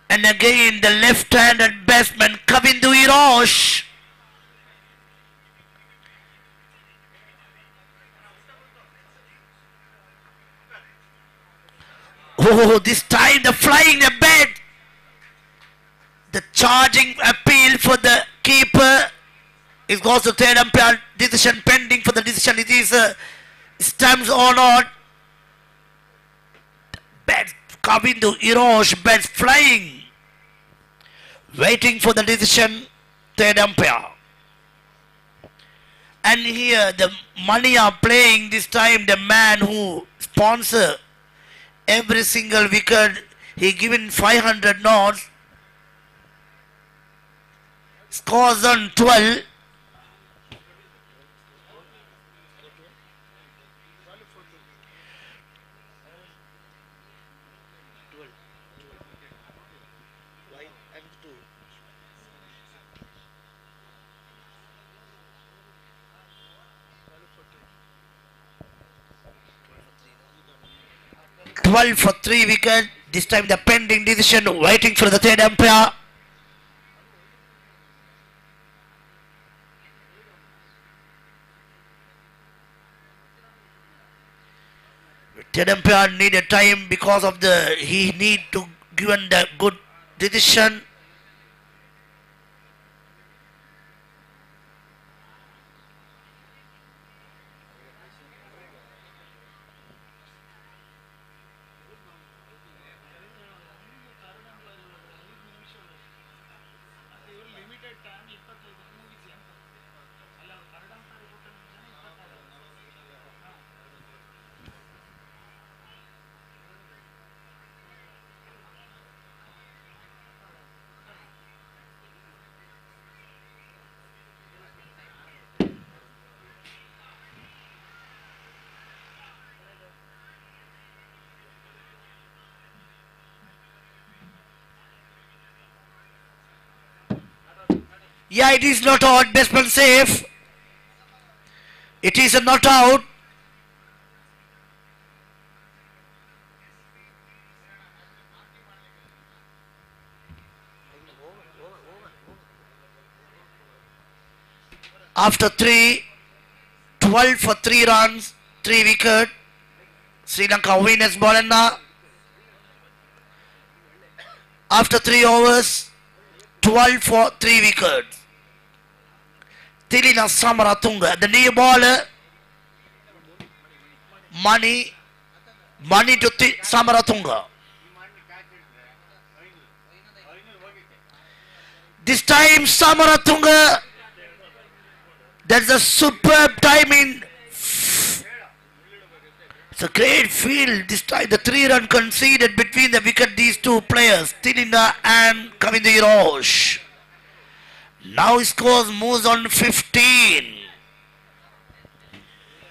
S2: And again the left-handed batsman Kavindu Hirosh. Oh, this time the flying the bat. The charging appeal for the keeper. It goes to third umpire, decision pending for the decision. It is stamps or not. Bad Kavindu Irosh bats flying, waiting for the decision, third umpire. And here the money are playing this time. The man who sponsor every single wicket, he given 500 notes. Scores on 12. Twelve for 3 wicket. This time the pending decision, waiting for the third umpire. Third umpire needed time because of he need to given the good decision. Yeah, it is not out. Batsman safe. It is a not out. After 12 for 3 runs, 3 wicket. Sri Lanka winners Bolanda. After 3 overs, 12 for 3 wickets. Tilina Samaratunga. The new baller. Money to Samaratunga. This time Samaratunga. That's a superb timing. It's a great field. This time the 3-run conceded between the wicket these two players, Tilina and Kavindu Irosh. Now scores moves on 15.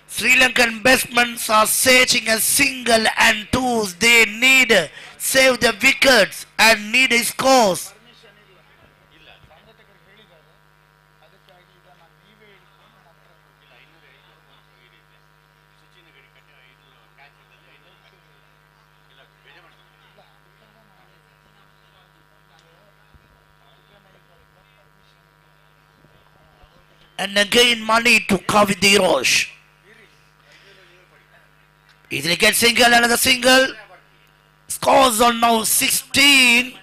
S2: Sri Lankan batsmen are searching a single and twos. They need save the wickets and need scores. And again money to Kavindu Irosh. Easily gets single, another single. Scores on now 16.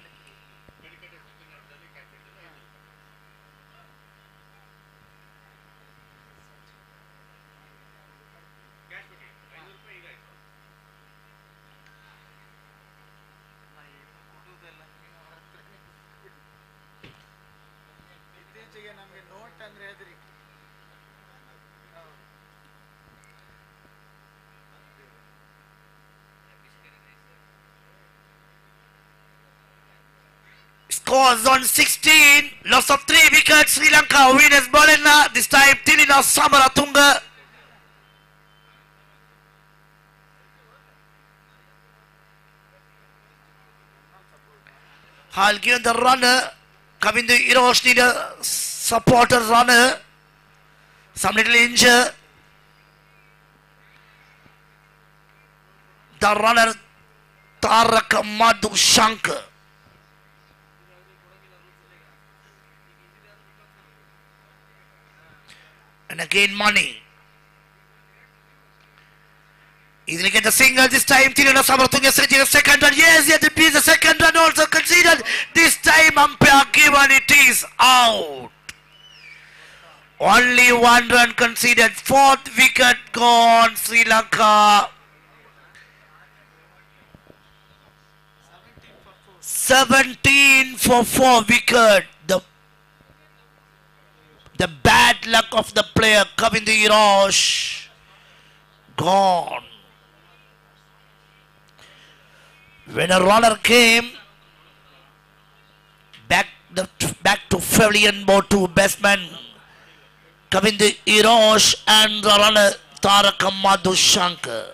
S2: Scores on 16. Loss of 3 wickets. Sri Lanka winners Bolena. This time Tilina Samaratunga. I'll give the runner. Kavindu Irosh need a supporter runner. Some little injured. The runner Tarak Madhu Shankar. And again money. Easily get the single this time. Tilina Samaratunga setting a second run. Yes, it is the second run also considered. This time umpire given it is out. Only 1 run conceded. 4th wicket gone. Sri Lanka. 17 for 4 wicket. The bad luck of the player Kavinder Hirosh gone. When a runner came back to pavilion, both two batsmen Kavinder Hirosh and the runner Tarak Madhushankar.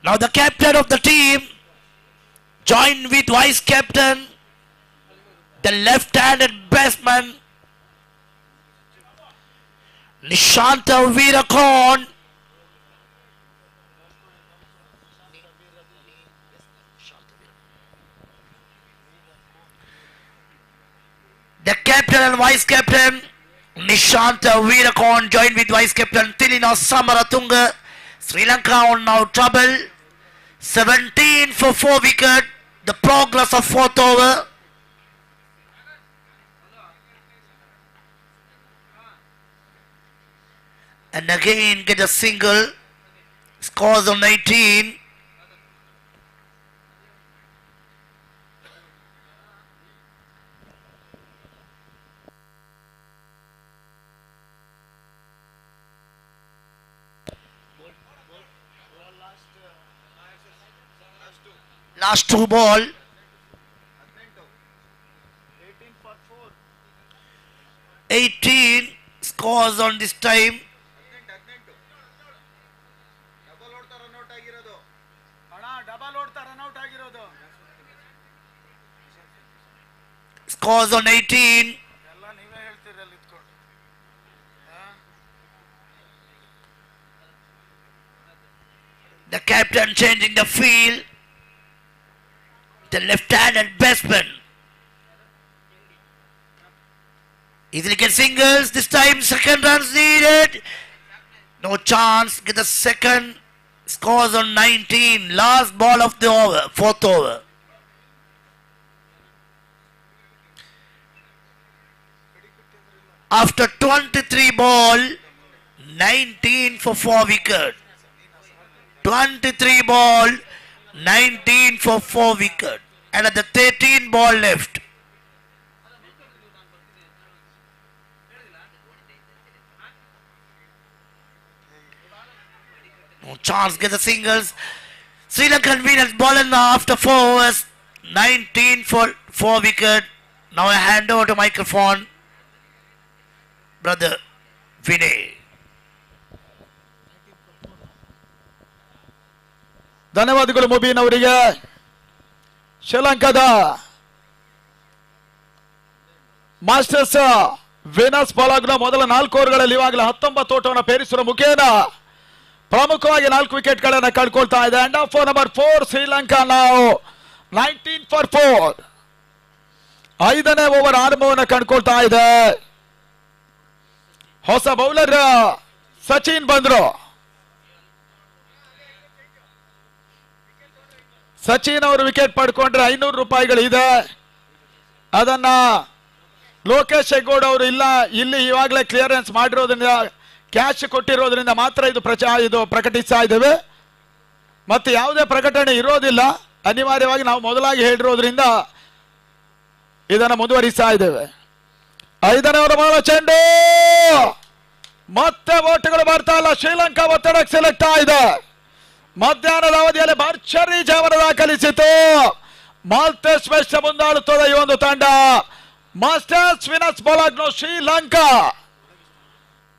S2: Now the captain of the team joined with vice captain, the left-handed batsman Nishanta Veerakorn. The captain and vice captain Nishanta Veerakorn joined with vice captain Tilina Samaratunga. Sri Lanka on now trouble. 17 for 4 wicket. The progress of 4th over. And again get a single. Scores on 19. Last 2 ball. 18 scores on this time. Scores on 18. The captain changing the field. The left-handed batsman. Easily get singles. This time second runs needed. No chance. Get the second. Scores on 19. Last ball of the over. 4th over. After 23 ball, 19 for 4 wicket. 23 ball, 19 for 4 wicket. And at the 13 ball left. No chance, get the singles. Sri Lankan winners bowling after 4 overs. 19 for 4 wicket. Now I hand over to microphone. Brother Vinay.
S1: ಧನ್ಯವಾದಗಳು ಮುಬೀನ್ ಅವರಿಗೆ. ಶ್ರೀಲಂಕಾದ masters Venus ಬಾಲಾಗ್ನ ಮೊದಲ 4 ಓವರ್ಗಳಲ್ಲಿ ಇವಾಗಲೇ 19 ಓಟವನ್ನು ಪೇರಿಸುವ ಮುಖೇನ ಪ್ರಮುಖವಾಗಿ 4 ವಿಕೆಟ್ಗಳನ್ನು ಕಳ್ಕೊಳ್ತಾ ಇದೆ. ಅಂಡ್ ಆಫ್ ನಂಬರ್ 4 ಶ್ರೀಲಂಕಾ ನಾವು 19 for 4. 5ನೇ ಓವರ್ ಆರಂಭವನ್ನು ಕಂಡುಕೊಳ್ತಾ ಇದೆ. ಹೊಸ ಬೌಲರ್ ಸಚಿನ್ ಬಂದ್ರು. ಸಚಿನ್ ಅವರು ವಿಕೆಟ್ ಪಡ್ಕೊಂಡ್ರೆ 500 ರೂಪಾಯಿಗಳಿದೆ. ಅದನ್ನ ಲೋಕೇಶ್ ಹೆಗ್ಗೋಡ್ ಅವರು ಇಲ್ಲಿ ಇವಾಗಲೇ ಕ್ಲಿಯರೆನ್ಸ್ ಮಾಡಿರೋದ್ರಿಂದ ಕ್ಯಾಶ್ ಕೊಟ್ಟಿರೋದ್ರಿಂದ ಮಾತ್ರ ಇದು ಪ್ರಕಟಿಸ್ತಾ ಇದ್ದೇವೆ. ಮತ್ತೆ ಯಾವುದೇ ಪ್ರಕಟಣೆ ಇರೋದಿಲ್ಲ. ಅನಿವಾರ್ಯವಾಗಿ ನಾವು ಮೊದಲಾಗಿ ಹೇಳಿರೋದ್ರಿಂದ ಇದನ್ನು ಮುಂದುವರಿಸ್ತಾ ಇದ್ದೇವೆ. 5ನೇ ಓವರ್ ಬಾಲ ಚೆಂಡು. ಮತ್ತೆ ಓಟುಗಳು ಬರ್ತಾ ಇಲ್ಲ. ಶ್ರೀಲಂಕಾ ಒತ್ತಡಕ್ಕೆ ಸೆಲೆಕ್ಟ್ ಆಗಿದೆ. ಮಧ್ಯಾಹ್ನದ ಅವಧಿಯಲ್ಲಿ ಭರ್ಜರಿ ಜಯವನ್ನು ದಾಖಲಿಸಿತು. ಮಾಲ್ತೇಸ್ ವೆಸ್ಟ್ ಮುಂದಾಡುತ್ತದೆ ಈ ಒಂದು ತಂಡ. ಮಾಸ್ಟರ್ಸ್ ವಿನಸ್ ಬಾಲಾಗ್ನ ಶ್ರೀಲಂಕಾ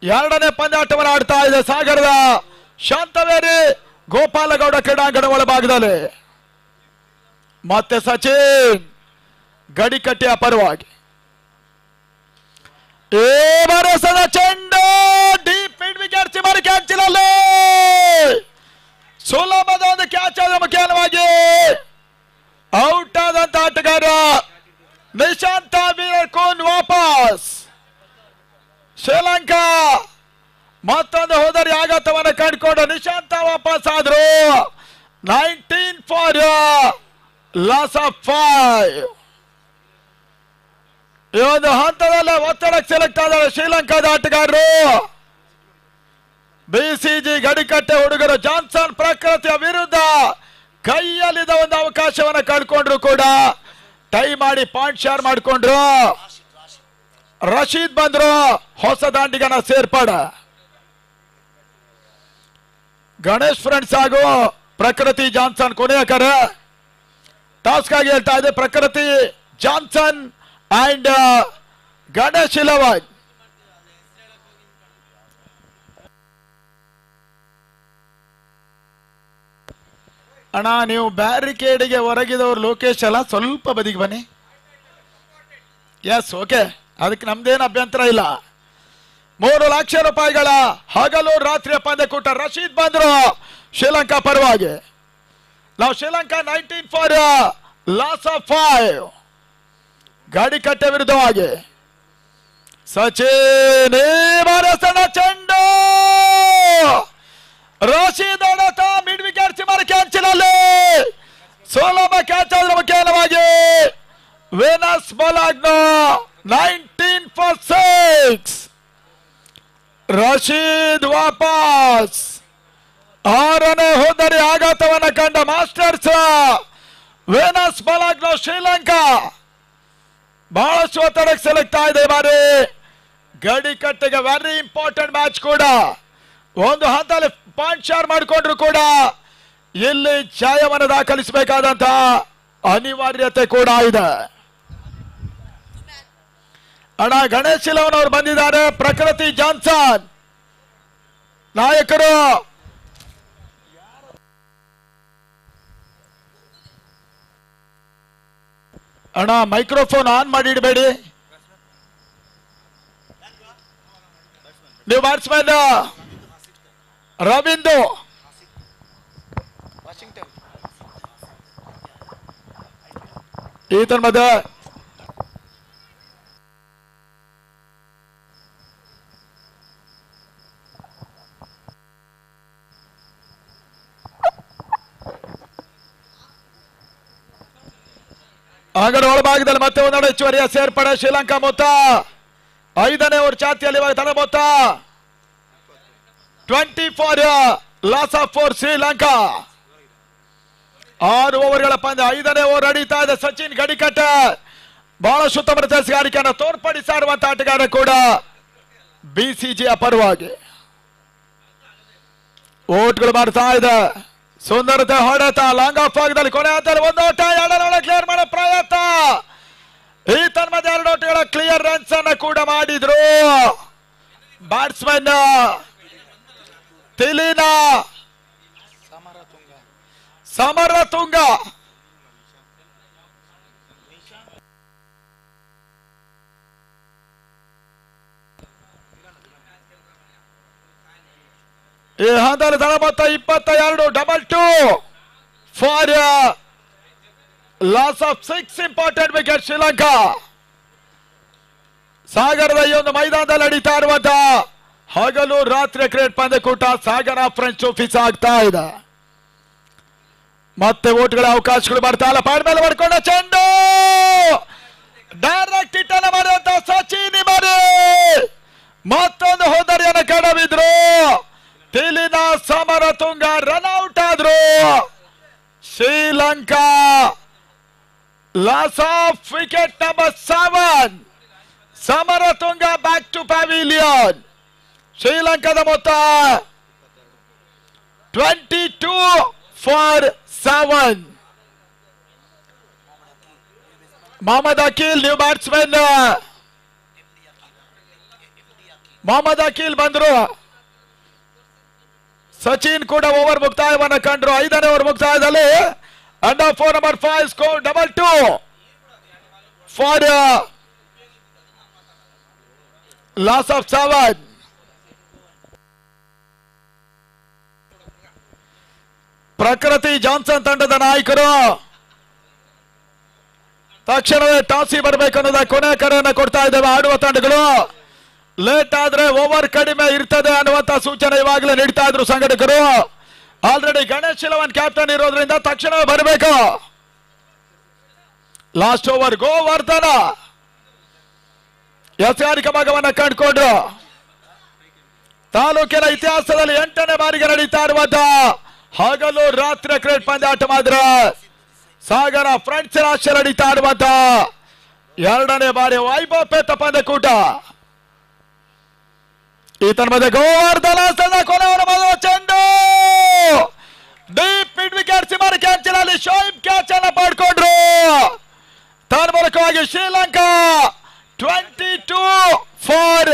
S1: 2ನೇ ಪಂದ್ಯಾಟವನ್ನು ಆಡ್ತಾ ಇದೆ ಸಾಗರದ ಶಾಂತವೇರಿ ಗೋಪಾಲಗೌಡ ಕ್ರೀಡಾಂಗಣ ಒಳಭಾಗದಲ್ಲಿ. ಮತ್ತೆ ಸಚಿನ್ ಗಡಿಕಟ್ಟೆಯ ಪರವಾಗಿ ಭರಸದ ಚೆಂಡು. ಡೀಪ್ ಮಿಡ್ ವಿಕೆಟ್ ಸಿಮರ್ ಕ್ಯಾಚಿನಲ್ಲಿ ಸುಲಭದ ಒಂದು ಕ್ಯಾಚ್ ಆದ ಮುಖ್ಯವಾಗಿ ಔಟ್ ಆದಂತ ಆಟಗಾರ ನಿಶಾಂತ ವೀರಕೋನ್ ವಾಪಸ್. ಶ್ರೀಲಂಕಾ ಮತ್ತೊಂದು ಹೋದರಿ ಆಘಾತವನ್ನು ಕಂಡುಕೊಂಡು ನಿಶಾಂತ ವಾಪಸ್ ಆದ್ರು. 19 for loss of 5. ಈ ಒಂದು ಹಂತದಲ್ಲೇ ಒತ್ತಡಕ್ಕೆ ಸೆಲೆಕ್ಟ್ ಆದ ಶ್ರೀಲಂಕಾದ ಆಟಗಾರರು ಬಿಸಿಜಿ ಗಡಿಕಟ್ಟೆ ಹುಡುಗರು ಜಾನ್ಸನ್ ಪ್ರಕೃತಿಯ ವಿರುದ್ಧ ಕೈಯಲ್ಲಿದ್ದ ಒಂದು ಅವಕಾಶವನ್ನು ಕಳ್ಕೊಂಡ್ರು ಕೂಡ ಟೈ ಮಾಡಿ ಪಾಯಿಂಟ್ ಶೇರ್ ಮಾಡಿಕೊಂಡ್ರು. ರಶೀದ್ ಬಂದ್ರು, ಹೊಸ ದಾಂಡಿಗನ ಸೇರ್ಪಡ. ಗಣೇಶ್ ಫ್ರೆಂಡ್ಸ್ ಹಾಗೂ ಪ್ರಕೃತಿ ಜಾನ್ಸನ್ ಕೊನೆಯ ಕರೆ. ಟಾಸ್ಕ್ ಆಗಿ ಹೇಳ್ತಾ ಇದೆ ಪ್ರಕೃತಿ ಜಾನ್ಸನ್ ಅಂಡ್ ಗಣೇಶ್ 11. ಅಣ್ಣ ನೀವು ಬ್ಯಾರಿಕೇಡ್ಗೆ ಹೊರಗಿದವರು ಲೋಕೇಶ್ ಅಲ್ಲ, ಸ್ವಲ್ಪ ಬದಿಗೆ ಬನ್ನಿ. ಎಸ್, ಓಕೆ, ಅದಕ್ಕೆ ನಮ್ದೇನು ಅಭ್ಯಂತರ ಇಲ್ಲ. 3 ಲಕ್ಷ ರೂಪಾಯಿಗಳ ಹಗಲು ರಾತ್ರಿಯ ಪಂದ್ಯಕೂಟ. ರಶೀದ್ ಬಂದ್ರು ಶ್ರೀಲಂಕಾ ಪರವಾಗಿ. ನಾವು ಶ್ರೀಲಂಕಾ 19 ಫಾರ್ ಲಾಸ್ ಆಫ್ 5 ಗಡಿಕಟ್ಟೆ ವಿರುದ್ಧವಾಗಿ. ಸಚಿನ್ ಸಣ್ಣ ಚೆಂಡು, ರಶೀದ್ ಹೊಡೆತ, ಮಿಡ್ ವಿಕೆಟ್ ಸಿಮರ್ ಕ್ಯಾಚ್ನಲ್ಲಿ ಸುಲಭ ಕ್ಯಾಚ್ ಆದ್ರೆ ಮುಖ್ಯವಾಗಿ ವೆನಸ್ ಬಲಾಗ್ನ 19 ಫಾರ್ 6. ರಶೀದ್ ವಾಪಸ್ 6ನೇ ಹೋದರೆ ಆಘಾತವನ್ನ ಕಂಡ ಮಾಸ್ಟರ್ಸ್ ವೆನಸ್ ಬಲಾಗ್ನ ಶ್ರೀಲಂಕಾ ಬಹಳಷ್ಟು ಒತ್ತಡಕ್ಕೆ ಸೆಲೆಕ್ಟ್ ಇದೆ. ಬಾರಿ ಗಡಿಕಟ್ಟೆಗೆ ವೆರಿ ಇಂಪಾರ್ಟೆಂಟ್ ಮ್ಯಾಚ್ ಕೂಡ. ಒಂದು ಹಂತದಲ್ಲಿ ಪಾಯಿಂಟ್ ಶೇರ್ ಮಾಡಿಕೊಂಡ್ರು ಕೂಡ ಇಲ್ಲಿ ಜಯವನ್ನು ದಾಖಲಿಸಬೇಕಾದಂತ ಅನಿವಾರ್ಯತೆ ಕೂಡ ಇದೆ. ಅಣ್ಣ ಗಣೇಶ್ 11 ಅವರು ಬಂದಿದ್ದಾರೆ. ಪ್ರಕೃತಿ ಜಾನ್ಸನ್ ನಾಯಕರು. ಅಣ್ಣ ಮೈಕ್ರೋಫೋನ್ ಆನ್ ಮಾಡಿ ಇಡಬೇಡಿ. ನೀವು ಬ್ಯಾಟ್ಸ್ಮನ್ ರವೀಂದು ಈತನ ಮಧ್ಯೆ ಅಂಗಡಿ ಒಳಭಾಗದಲ್ಲಿ ಮತ್ತೆ ಒಂದೆರಡು ಹೆಚ್ಚುವರಿಯ ಸೇರ್ಪಡೆ. ಶ್ರೀಲಂಕಾ ಮೊತ್ತ 5ನೇ ಓವರ್ ಚಾತಿಯಲ್ಲಿ ಇವಾಗ ತನ್ನ ಮೊತ್ತ 20 ಫಾರ್ ಲಾಸ್ ಆಫ್ 4 ಶ್ರೀಲಂಕಾ. 6 ಓವರ್ಗಳ ಪಂದ್ಯ, 5ನೇ ಓವರ್ ನಡೀತಾ ಇದೆ. ಸಚಿನ್ ಗಡಿಕಟ್ಟೆ ಬಹಳ ಉತ್ತಮ ಕೆಲಸಗಾರಿಕೆಯನ್ನು ತೋರ್ಪಡಿಸಿರುವಂತಹ ಆಟಗಾರ ಕೂಡ ಬಿಸಿಜಿಯ ಪರವಾಗಿ. ಓಟ್ಗಳು ಮಾಡ್ತಾ ಇದೆ. ಸುಂದರತೆ ಹೊಡೆತ, ಲಾಂಗ್ ಆಫ್ ಭಾಗದಲ್ಲಿ ಕೊನೆ ಹಂತದಲ್ಲಿ 1 ಓಟ, 2 ಕ್ಲಿಯರ್ ಮಾಡೋ ಪ್ರಯತ್ನ. ಈ ತನ್ಮಧ್ಯೆ 2 ಓಟಗಳ ಕ್ಲಿಯರ್ ರನ್ಸ್ ಅನ್ನ ಕೂಡ ಮಾಡಿದ್ರು ಬ್ಯಾಟ್ಸ್ಮನ್ ತಿಲಿನ ಸಮರತುಂಗ. ಈ ಹಂತದಲ್ಲಿ ದಳ ಮೊತ್ತ 22, 2 for loss of 6 important wicket Sri Lanka. ಸಾಗರದ ಈ ಒಂದು ಮೈದಾನದಲ್ಲಿ ನಡೀತಾ ಇರುವಂತಹ ಹಗಲು ರಾತ್ರಿ ಕ್ರಿಕೆಟ್ ಪಂದ್ಯಕೂಟ ಸಾಗರ ಫ್ರೆಂಚ್ ಆಫೀಸ್ ಆಗ್ತಾ ಇದೆ. ಮತ್ತೆ ಓಟ್ಗಳ ಅವಕಾಶಗಳು ಬರ್ತಾ ಇಲ್ಲ. ಪಾಡ್ ಮೇಲೆ ಮಾಡ್ಕೊಂಡ ಚೆಂಡು ಡೈರೆಕ್ಟ್ ಹಿಟ್ಟನ್ನು ಮಾಡುವಂತ ಸಚಿನ್ ಮರಿ ಮತ್ತೊಂದು ಹೋದರಿಯನ್ನು ಕೆಡವಿದ್ರು. ತಿಲಿನ ಸಮರತುಂಗ ರನ್ಔಟ್ ಆದ್ರು. Sri Lanka loss of wicket number 7. Samaratunga back to pavilion. ಶ್ರೀಲಂಕಾದ ಮೊತ್ತ 22 for 7. Mohammad Akeel new batsman. Mohammad Akeel ಬಂದ್ರು. ಸಚಿನ್ ಕೂಡ ಓವರ್ ಮುಕ್ತಾಯವನ್ನು ಕಂಡ್ರು. 5ನೇ ಓವರ್ ಮುಕ್ತಾಯದಲ್ಲಿ under 4 number 5 score 2 for loss of 7. Prakruti Johnson ತಂಡದ ನಾಯಕರು ತಕ್ಷಣವೇ ಟಾಸಿ ಬರಬೇಕು ಅನ್ನೋದ ಕೊನೆ ಕರೆಯನ್ನು ಕೊಡ್ತಾ ಇದ್ದೇವೆ. ಆಡುವ ತಂಡಗಳು ಲೇಟ್ ಆದ್ರೆ ಓವರ್ ಕಡಿಮೆ ಇರ್ತದೆ ಅನ್ನುವಂತ ಸೂಚನೆ ಇವಾಗಲೇ ನೀಡ್ತಾ ಇದ್ರು ಸಂಘಟಕರು. ಆಲ್ರೆಡಿ ಗಣೇಶ್ 11 ಕ್ಯಾಪ್ಟನ್ ಇರೋದ್ರಿಂದ ತಕ್ಷಣವೇ ಬರಬೇಕು. ಲಾಸ್ಟ್ ಓವರ್ ಗೋವರ್ಧನ ಎಸಗಾರಿಕಾ ಭಾಗವನ್ನು ಕಂಡುಕೊಂಡ್ರು. ತಾಲೂಕಿನ ಇತಿಹಾಸದಲ್ಲಿ 8ನೇ ಬಾರಿಗೆ ನಡೀತಾ ಇರುವಂತ ಹಗಲು ರಾತ್ರಿ ಕ್ರಿಕೆಟ್ ಪಂದ್ಯಾಟ ಮಾತ್ರ ಸಾಗರ ಫ್ರೆಂಡ್ಸ್ ರಾಷ್ಟ್ರ ನಡೀತಾ ಇರುವಂತ 2ನೇ ಬಾರಿ ವೈಭವಪೇತ ಪಂದ್ಯಕೂಟ. ಈತನ ಮಧ್ಯೆ ಗೋವರ್ಧನ ಕೊನೆಯವರ ಮೊದಲ ಚೆಂಡು ಡೀಪ್ ಮಿಡ್ ವಿಕೆಟ್ ಸಿಮರ್ ಕ್ಯಾಚ್ನಲ್ಲಿ ಶೋಯಿಬ್ ಕ್ಯಾಚ್ ಅನ್ನ ಪಡ್ಕೊಂಡ್ರು. ತನ್ಮೂಲಕವಾಗಿ Sri Lanka 22 for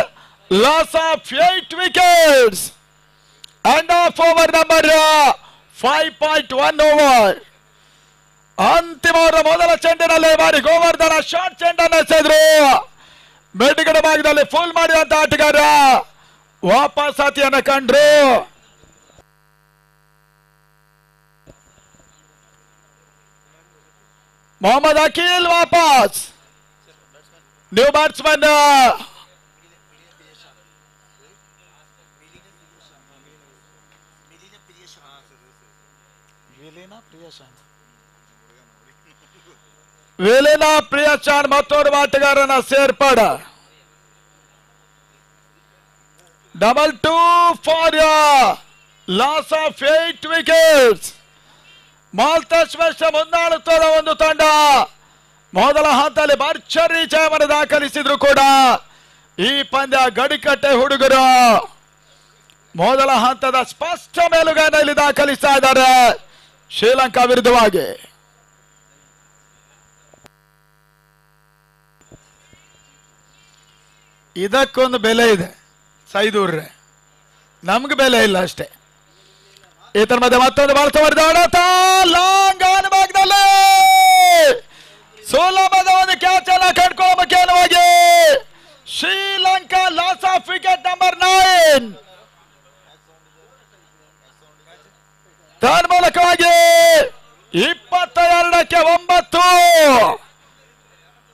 S1: loss of 8 wickets end of over number 5.1 over. ಅಂತಿಮ ಮೊದಲ ಚೆಂಡಿನಲ್ಲಿ ಬಾರಿ ಗೋವರ್ಧನ ಶಾರ್ಟ್ ಚೆಂಡನ್ನು ಎಸೆದ್ರು. ಮೆಡ್ಗಡ ಭಾಗದಲ್ಲಿ ಫುಲ್ ಮಾಡಿದಂತ ಆಟಗಾರ ವಾಪಸ್ ಆತಿಯನ್ನು ಕಂಡ್ರು. ಮೊಹಮ್ಮದ್ ಅಕೀಲ್ ವಾಪಸ್ ನ್ಯೂ ಬ್ಯಾಟ್ಸ್ಮನ್. ವಿಲೀನಾ ಪ್ರಿಯಚಾನ್ ಮತ್ತೋರ್ವ ಆಟಗಾರನ ಸೇರ್ಪಡ. 2 for loss of 8 wickets. Malthesh west ಮುಂದಾಳುತ್ತದ ಒಂದು ತಂಡ ಮೊದಲ ಹಂತದಲ್ಲಿ ಭರ್ಜರಿ ಜಯವನ್ನು ದಾಖಲಿಸಿದ್ರು ಕೂಡ ಈ ಪಂದ್ಯ ಗಡಿಕಟ್ಟೆ ಹುಡುಗರು ಮೊದಲ ಹಂತದ ಸ್ಪಷ್ಟ ಮೇಲುಗೈನ ಇಲ್ಲಿ ದಾಖಲಿಸ್ತಾ ಇದ್ದಾರೆ ಶ್ರೀಲಂಕಾ ವಿರುದ್ಧವಾಗಿ. ಇದಕ್ಕೊಂದು ಬೆಲೆ ಇದೆ ಸೈದೂರ್ರೆ, ನಮ್ಗೆ ಬೆಲೆ ಇಲ್ಲ ಅಷ್ಟೇ. ಈತರ ಮಧ್ಯೆ ಮತ್ತೊಂದು ಬಳಸ ಲಾಂಗ್ ಆನ್ ಭಾಗದಲ್ಲಿ ಸುಲಭದ ಒಂದು ಕ್ಯಾಚ್ ಅನ್ನ ಕಟ್ಕೊಳ್ಳಬೇಕೇನುವಾಗಿ Sri Lanka loss of wicket number 9. ತನ್ಮೂಲಕವಾಗಿ 22ಕ್ಕೆ 9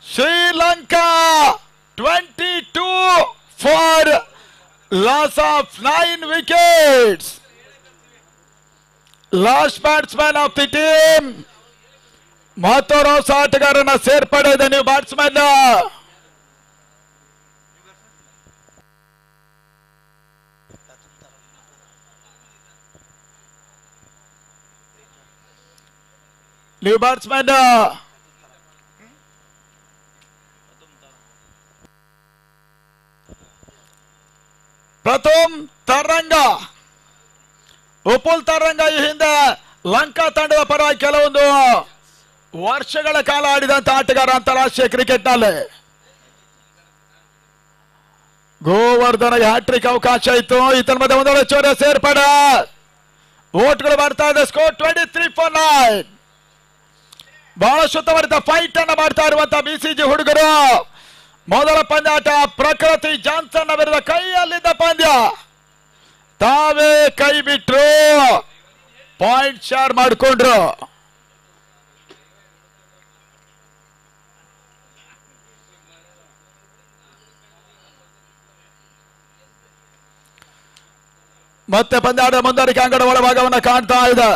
S1: Sri Lanka 22 for loss of 9 wickets. Last batsman of the team ಮತ್ತೋರ್ವ ಹೊಸ ಆಟಗಾರನ ಸೇರ್ಪಡೆ ಇದೆ. ನ್ಯೂ ಬ್ಯಾಟ್ಸ್ಮನ್ ಪ್ರಥಮ್ ತರಂಗ. ಉಪುಲ್ ತರಂಗ ಈ ಹಿಂದೆ ಲಂಕಾ ತಂಡದ ಪರವಾಗಿ ಕೆಲವೊಂದು ವರ್ಷಗಳ ಕಾಲ ಆಡಿದಂತ ಆಟಗಾರ ಅಂತಾರಾಷ್ಟ್ರೀಯ ಕ್ರಿಕೆಟ್ ನಲ್ಲಿ. ಗೋವರ್ಧನ್ಗೆ ಹ್ಯಾಟ್ರಿಕ್ ಅವಕಾಶ ಇತ್ತು. ಈತನ ಮಧ್ಯೆ ಒಂದೊಳ್ಳೆ ಚೋರ ಸೇರ್ಪಡ. ಓಟ್ಗಳು ಬರ್ತಾ ಇದೆ. Score 23 for 9. ಬಹಳ ಸುತ್ತವರಿತ ಫೈಟ್ ಅನ್ನ ಮಾಡ್ತಾ ಇರುವಂತ ಬಿಸಿಜಿ ಹುಡುಗರು. ಮೊದಲ ಪಂದ್ಯಾಟ ಪ್ರಕೃತಿ ಜಾನ್ಸನ್ ವಿರುದ್ಧ ಕೈಯಲ್ಲಿದ್ದ ಪಂದ್ಯ ತಾವೇ ಕೈ ಬಿಟ್ರು, ಪಾಯಿಂಟ್ ಶೇರ್ ಮಾಡಿಕೊಂಡ್ರು. ಮತ್ತೆ ಪಂದ್ಯಾಟ ಮುಂದುವರಿಕೆ ಅಂಗಡ ಒಳಭಾಗವನ್ನು ಕಾಣ್ತಾ ಇದೆ.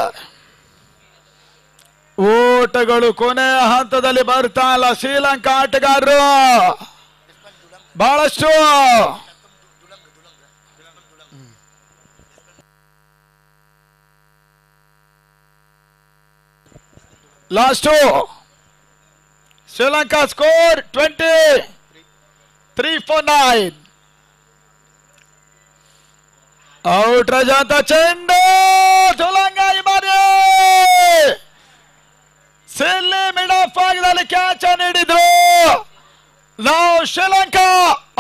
S1: ಓಟಗಳು ಕೊನೆಯ ಹಂತದಲ್ಲಿ ಬರ್ತಾ ಇಲ್ಲ. ಶ್ರೀಲಂಕಾ ಆಟಗಾರರು ಬಹಳಷ್ಟು last Sri Lanka score 23 for 9. Out ರಜಾಂತ ಚೆಂಡು ಶ್ರೀಲಂಕಾ ಈ ಬಾರಿ ಸಿಲ್ಲಿ ಮಿಡ್ ಆಫ್ ಭಾಗದಲ್ಲಿ ಕ್ಯಾಚ್ ನೀಡಿದ್ರು. ನಾವು Sri Lanka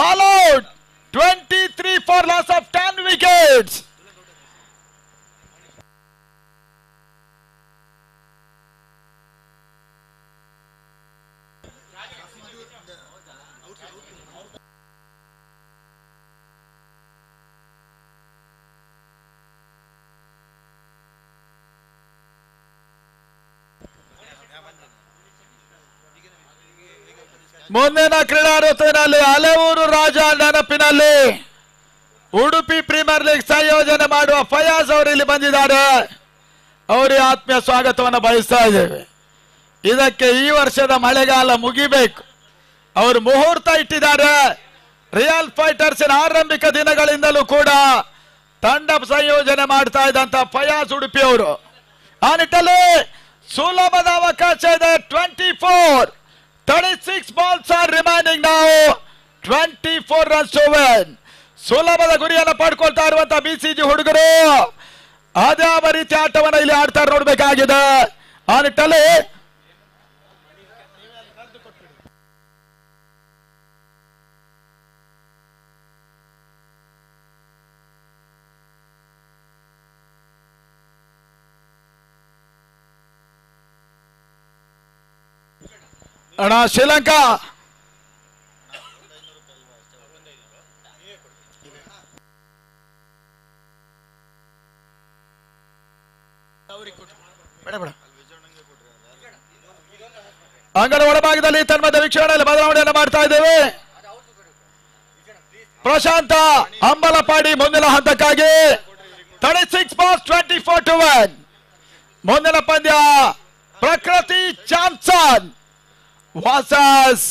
S1: all out 23 for loss of 10 wickets. ಮುಂದಿನ ಕ್ರೀಡಾ ಋತುವಿನಲ್ಲಿ ಹಲವೂರು ರಾಜ ನೆನಪಿನಲ್ಲಿ ಉಡುಪಿ ಪ್ರೀಮಿಯರ್ ಲೀಗ್ ಸಂಯೋಜನೆ ಮಾಡುವ ಫಯಾಜ್ ಅವರು ಇಲ್ಲಿ ಬಂದಿದ್ದಾರೆ. ಅವರಿಗೆ ಆತ್ಮೀಯ ಸ್ವಾಗತವನ್ನು ಬಯಸ್ತಾ ಇದ್ದೇವೆ. ಇದಕ್ಕೆ ಈ ವರ್ಷದ ಮಳೆಗಾಲ ಮುಗಿಬೇಕು. ಅವರು ಮುಹೂರ್ತ ಇಟ್ಟಿದ್ದಾರೆ. ರಿಯಲ್ ಫೈಟರ್ಸ್ ಆರಂಭಿಕ ದಿನಗಳಿಂದಲೂ ಕೂಡ ತಂಡ ಸಂಯೋಜನೆ ಮಾಡ್ತಾ ಇದ್ದಂತ ಫಯಾಜ್ ಉಡುಪಿ ಅವರು. ಆ ನಿಟ್ಟಲ್ಲಿ ಸುಲಭದ ಅವಕಾಶ ಇದೆ. 36 balls are remaining now. 24 runs to win. ಸುಲಭದ ಗುರಿಯನ್ನು ಪಡ್ಕೊಳ್ತಾ ಇರುವಂತ ಬಿಸಿಜಿ ಹುಡುಗರು ಅದ್ಯಾವ ರೀತಿ ಆಟವನ್ನು ಇಲ್ಲಿ ಆಡ್ತಾರೆ ನೋಡ್ಬೇಕಾಗಿದೆ. ಆ ನಿಟ್ಟಲ್ಲಿ ಅಣ್ಣ ಶ್ರೀಲಂಕಾ ಅಂಗಡ ಒಳಭಾಗದಲ್ಲಿ ತನ್ಮದ ವೀಕ್ಷಣೆಯಲ್ಲಿ ಬದಲಾವಣೆಯನ್ನು ಮಾಡ್ತಾ ಇದ್ದೇವೆ. ಪ್ರಶಾಂತ ಅಂಬಲಪಾಡಿ ಮುಂದಿನ ಹಂತಕ್ಕಾಗಿ 36 balls 24 to 1. ಮುಂದಿನ ಪಂದ್ಯ ಪ್ರಕೃತಿ Johnson versus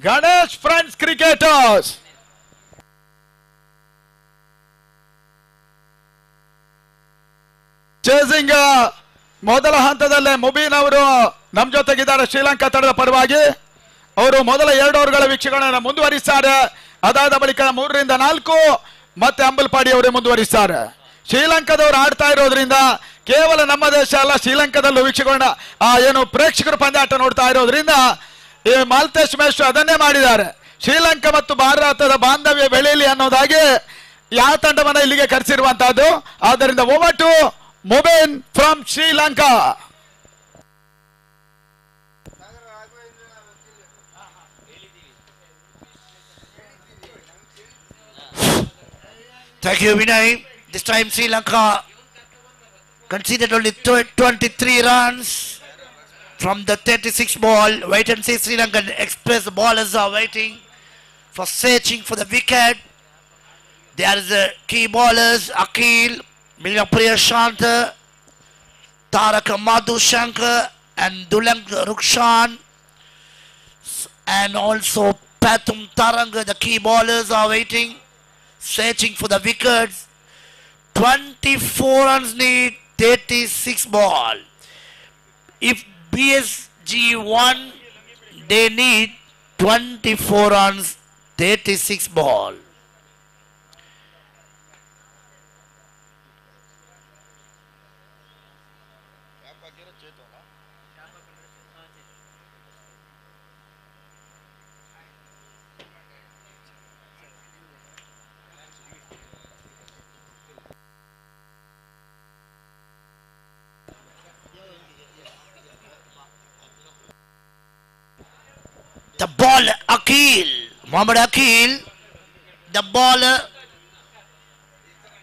S1: Ganesh friends cricketers. Chasing ಮೊದಲ ಹಂತದಲ್ಲೇ ಮುಬೀನ್ ಅವರು ನಮ್ಮ ಜೊತೆಗಿದ್ದಾರೆ ಶ್ರೀಲಂಕಾ ತಂಡದ ಪರವಾಗಿ. ಅವರು ಮೊದಲ 2 ಓವರ್ಗಳ ವೀಕ್ಷಣೆಯನ್ನು ಮುಂದುವರಿಸ್ತಾರೆ. ಅದಾದ ಬಳಿಕ 3 ರಿಂದ 4 ಮತ್ತೆ ಅಂಬಲ್ಪಾಡಿ ಅವರೇ ಮುಂದುವರಿಸ್ತಾರೆ. ಶ್ರೀಲಂಕಾದವರು ಆಡ್ತಾ ಇರೋದ್ರಿಂದ ಕೇವಲ ನಮ್ಮ ದೇಶ ಅಲ್ಲ, ಶ್ರೀಲಂಕಾದಲ್ಲೂ ವೀಕ್ಷಕರನ್ನ ಏನು ಪ್ರೇಕ್ಷಕರು ಪಂದ್ಯಾಟ ನೋಡ್ತಾ ಇರೋದ್ರಿಂದ ಈ ಮಾಲ್ತೇಶ್ ಮೇಶ್ರು ಅದನ್ನೇ ಮಾಡಿದ್ದಾರೆ. ಶ್ರೀಲಂಕಾ ಮತ್ತು ಭಾರತದ ಬಾಂಧವ್ಯ ಬೆಳೆಯಲಿ ಅನ್ನೋದಾಗಿ ಯಾವ ತಂಡವನ್ನ ಇಲ್ಲಿಗೆ ಕರೆಸಿರುವಂತಹದ್ದು. ಆದ್ದರಿಂದ over to Mubeen from Sri Lanka.
S2: Thank you, Vinay. This time Sri Lanka conceded only 23 runs from the 36 ball. Wait and see, Sri Lankan Express ballers are waiting for searching for the wicket. There is the key ballers, Akil, Milyapriya Shanta, Taraka Madhu Shankar and Dulang Rukshan, and also Patum Taranga. The key ballers are waiting, searching for the wickets. 24 runs need 36 ball. If BSG won, they need 24 runs 36 ball. The ball, Akil, Muhammad Akil, the baller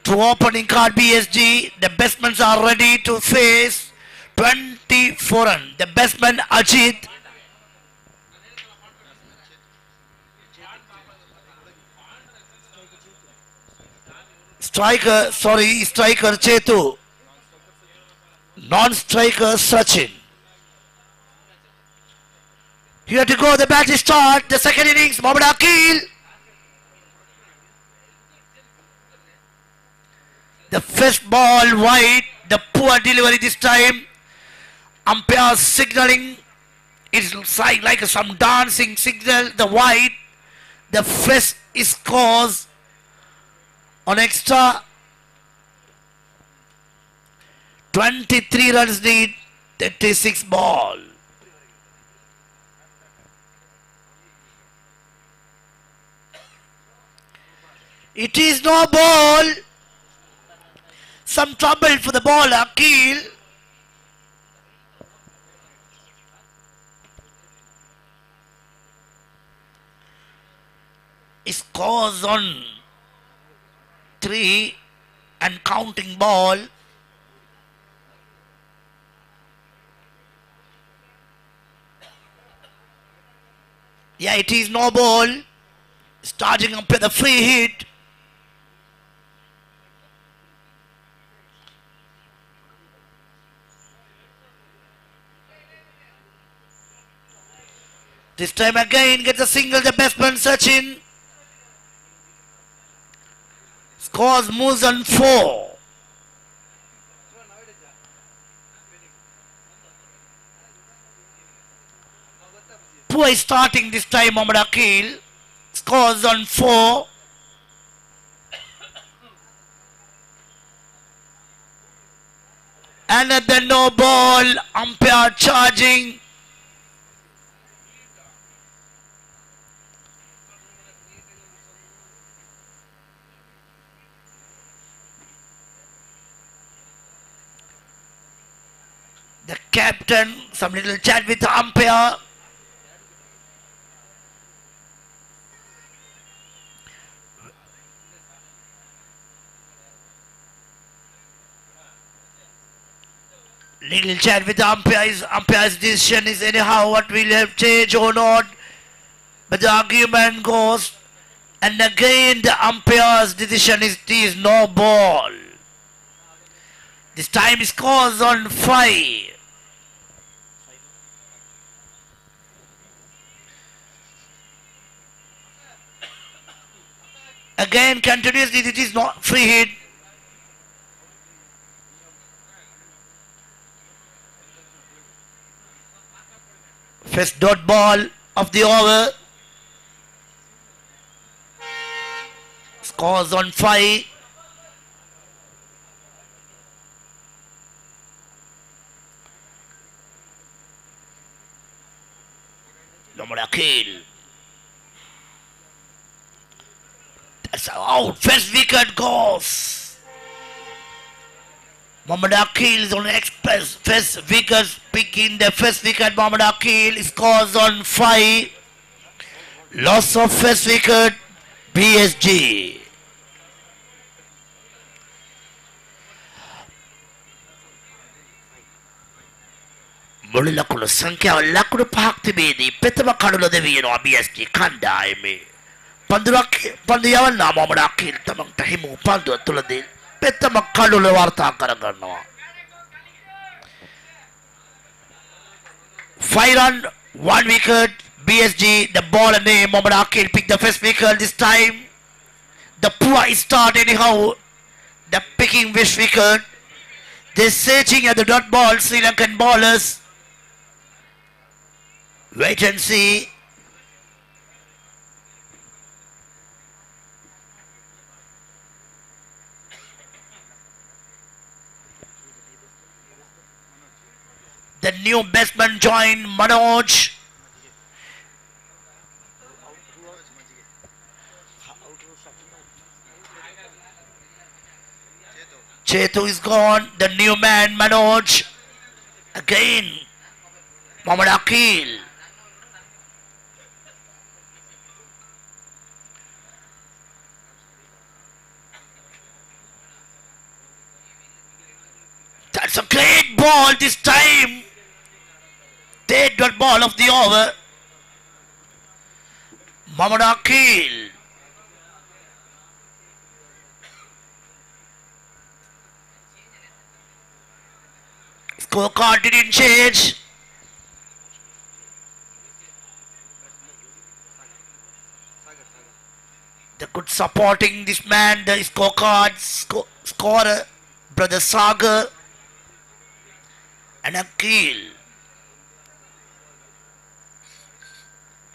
S2: to opening card BSG. The batsmen are ready to face 24 run. The batsman Ajit. Striker Chetu. Non-striker Sachin. Here to go, the match start, the second innings, Muhammad Akil. The first ball wide, the poor delivery this time. Umpire signaling, it's like some dancing signal, the wide. The first scores on extra. 23 runs need, 36 ball. It is no ball. Some trouble for the ball, Akil. Scores on 3 and counting ball. Yeah, it is no ball. Starting up with a free hit. This time again gets a single, the batsman Sachin. Scores moves on 4. Poor starting this time, Mohammad Akil. Scores on 4. Another no ball. Umpire charging. The captain, some little chat with the umpire. Little chat with the umpire's decision is anyhow what will have changed or not. But the argument goes, and again the umpire's decision is no ball. This time he scores on 5. Again continuously it is not free hit. First dot ball of the over. Scores on 5. Mohammad Akil. That's out. First wicket goes. Mohammad Akil is on express. First wicket, picking the first wicket. Mohammad Akil scores on 5. Loss of first wicket. BSG. මුළු ලකුණු සංඛ්‍යාව ලකුණු 5ක් තිබේදී ප්‍රථම කඩුල දෙවියනවා BSG කණ්ඩායමේ. පන්දු යවන්නා මොහමඩ් අකීල් තමන්ට හිමු පන්දුව තුලදී ප්‍රථම කඩුල වාර්තා කරගන්නවා. 5 run, 1 wicket. BSG, the ball name Mohammad Akil picked the first wicket this time. The poor start anyhow. The picking first wicket. They're searching at the dot ball, Sri Lankan bowlers. Wait and see. The new batsman joined Manoj. Chetu is gone. The new man Manoj. Again Mohammad Akil. That's a great ball this time. Third dot ball of the over. Mohammad Akil. Scorecard didn't change. The good supporting this man, the scorecard scorer, brother Sagar and Akil.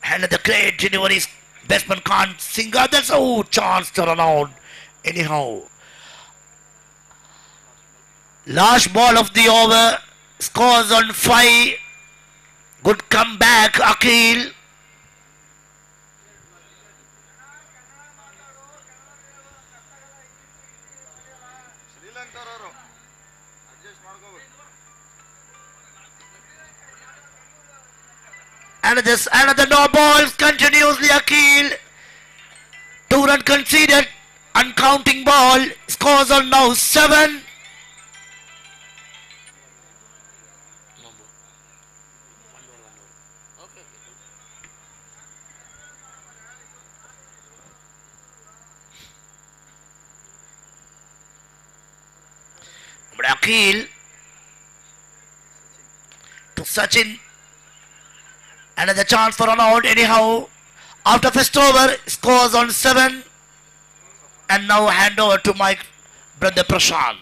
S2: And the great delivery, batsman can't sing out. That's a chance to run out. Anyhow, last ball of the over. Scores on 5. Good comeback, Akil. Another no balls continuously, Akil. 2 run conceded. Uncounting ball. Scores on now 7. Akil to Sachin. Another chance for an out anyhow. After first over, scores on 7. And now hand over to my brother Prashant.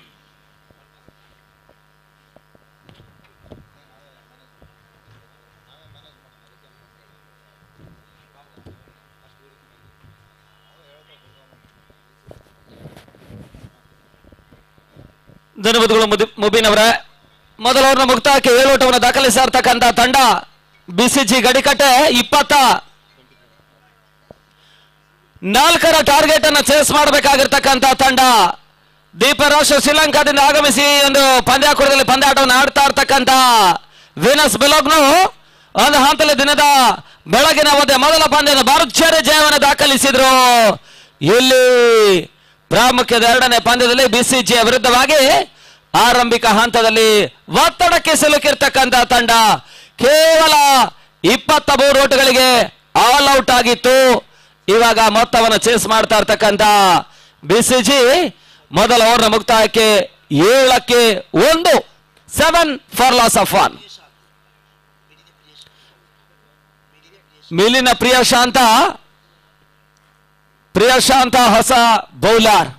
S3: ಧನ್ಯವಾದಗಳು ಮುಬೀನ್ ಅವರೇ. ಮೊದಲ ಓವರ್ನ ಮುಕ್ತಾಯಕ್ಕೆ 7 ಓಟವನ್ನು ದಾಖಲಿಸಿರ್ತಕ್ಕಂಥ ತಂಡ BCG ಗಡಿಕಟ್ಟೆ 24ರ target ಅನ್ನು chase ಮಾಡಬೇಕಾಗಿರ್ತಕ್ಕಂಥ ತಂಡ ದೀಪರಾಷ್ಟ್ರ ಶ್ರೀಲಂಕಾದಿಂದ ಆಗಮಿಸಿ ಒಂದು ಪಂದ್ಯಾಕೂಟದಲ್ಲಿ ಪಂದ್ಯಾಟವನ್ನು ಆಡ್ತಾ ಇರ್ತಕ್ಕಂಥ ವೀನಸ್ ಬೆಲೋಗ್ನು ಒಂದು ಹಂತದಲ್ಲಿ ದಿನದ ಬೆಳಗಿನ ಅವಧಿ ಮೊದಲ ಪಂದ್ಯದ ಭರ್ಜರಿ ಜಯವನ್ನು ದಾಖಲಿಸಿದ್ರು. ಇಲ್ಲಿ ಪ್ರಾಮುಖ್ಯದ 2ನೇ ಪಂದ್ಯದಲ್ಲಿ ಬಿಸಿಜಿಯ ವಿರುದ್ಧವಾಗಿ ಆರಂಭಿಕ ಹಂತದಲ್ಲಿ ಒತ್ತಡಕ್ಕೆ ಸಿಲುಕಿರ್ತಕ್ಕಂಥ ತಂಡ ಕೇವಲ 23 ಓಟಗಳಿಗೆ ಆಲ್ ಔಟ್ ಆಗಿತ್ತು. ಇವಾಗ ಮೊತ್ತವನ್ನು ಚೇಸ್ ಮಾಡ್ತಾ ಇರ್ತಕ್ಕಂಥ ಬಿಸಿಜಿ ಮೊದಲ ಓವರ್ನ ಮುಕ್ತಾಯಕ್ಕೆ 7ಕ್ಕೆ 1 7 ಫಾರ್ ಲಾಸ್ ಆಫ್ 1. ಮಿಲಿನ ಪ್ರಿಯಶಾಂತ ಹೊಸ ಬೌಲರ್.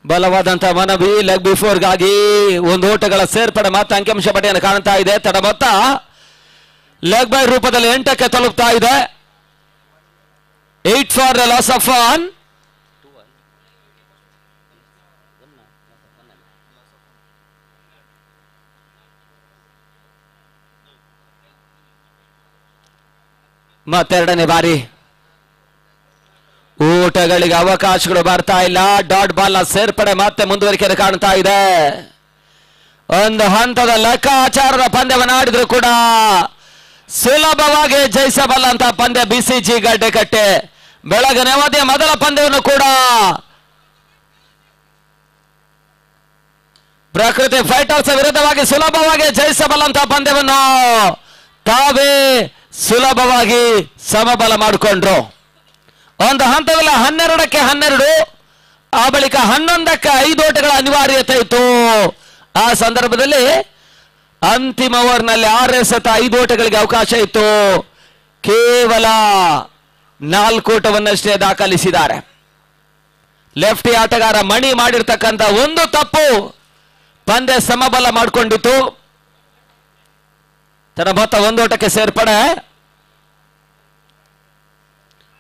S3: ಬಲವಾದಂತ ಮನವಿ ಲೆಗ್ ಬಿಫೋರ್ಗಾಗಿ 1 ಓಟಗಳ ಸೇರ್ಪಡೆ ಮತ್ತು ಅಂಕಿಅಂಶ ಪಟ್ಟಿಯನ್ನು ಕಾಣ್ತಾ ಇದೆ. ತಡ ಮೊತ್ತ ಲೆಗ್ ಬೈ ರೂಪದಲ್ಲಿ 8ಕ್ಕೆ ತಲುಪ್ತಾ ಇದೆ. 8 ಫಾರ್ ಲಾಸ್ ಆಫ್ 1. ಮತ್ತೆರಡನೇ ಬಾರಿ ಊಟಗಳಿಗೆ ಅವಕಾಶಗಳು ಬರ್ತಾ ಇಲ್ಲ. ಡಾಟ್ ಬಾಲ್ ನ ಸೇರ್ಪಡೆ ಮತ್ತೆ ಮುಂದುವರಿಕೆಯನ್ನು ಕಾಣ್ತಾ ಇದೆ. ಒಂದು ಹಂತದ ಲೆಕ್ಕಾಚಾರದ ಪಂದ್ಯವನ್ನು ಆಡಿದ್ರು ಕೂಡ ಸುಲಭವಾಗಿ ಜಯಿಸಬಲ್ಲಂತ ಪಂದ್ಯ ಬಿಸಿಜಿ ಗಡ್ಡೆಕಟ್ಟೆ. ಬೆಳಗಿನ ಅವಧಿಯ ಮೊದಲ ಪಂದ್ಯವನ್ನು ಕೂಡ ಪ್ರಕೃತಿ ಫೈಟರ್ಸ್ ವಿರುದ್ಧವಾಗಿ ಸುಲಭವಾಗಿ ಜಯಿಸಬಲ್ಲಂತ ಪಂದ್ಯವನ್ನು ತಾವೇ ಸುಲಭವಾಗಿ ಸಮಬಲ ಮಾಡಿಕೊಂಡ್ರು. ಒಂದು ಹಂತದಲ್ಲಿ 12ಕ್ಕೆ 12, ಆ ಬಳಿಕ 11ಕ್ಕೆ 5 ಓಟಗಳ ಅನಿವಾರ್ಯತೆ ಇತ್ತು. ಆ ಸಂದರ್ಭದಲ್ಲಿ ಅಂತಿಮ ಓವರ್ನಲ್ಲಿ 6 ಎಸೆತ 5 ಓಟಗಳಿಗೆ ಅವಕಾಶ ಇತ್ತು. ಕೇವಲ 4 ಓಟವನ್ನಷ್ಟೇ ದಾಖಲಿಸಿದ್ದಾರೆ. ಲೆಫ್ಟಿ ಆಟಗಾರ ಮಣಿ ಮಾಡಿರ್ತಕ್ಕಂಥ ಒಂದು ತಪ್ಪು ಪಂದ್ಯ ಸಮಬಲ ಮಾಡಿಕೊಂಡಿತ್ತು. ತನ್ನ ಮೊತ್ತ 1 ಓಟಕ್ಕೆ ಸೇರ್ಪಡೆ.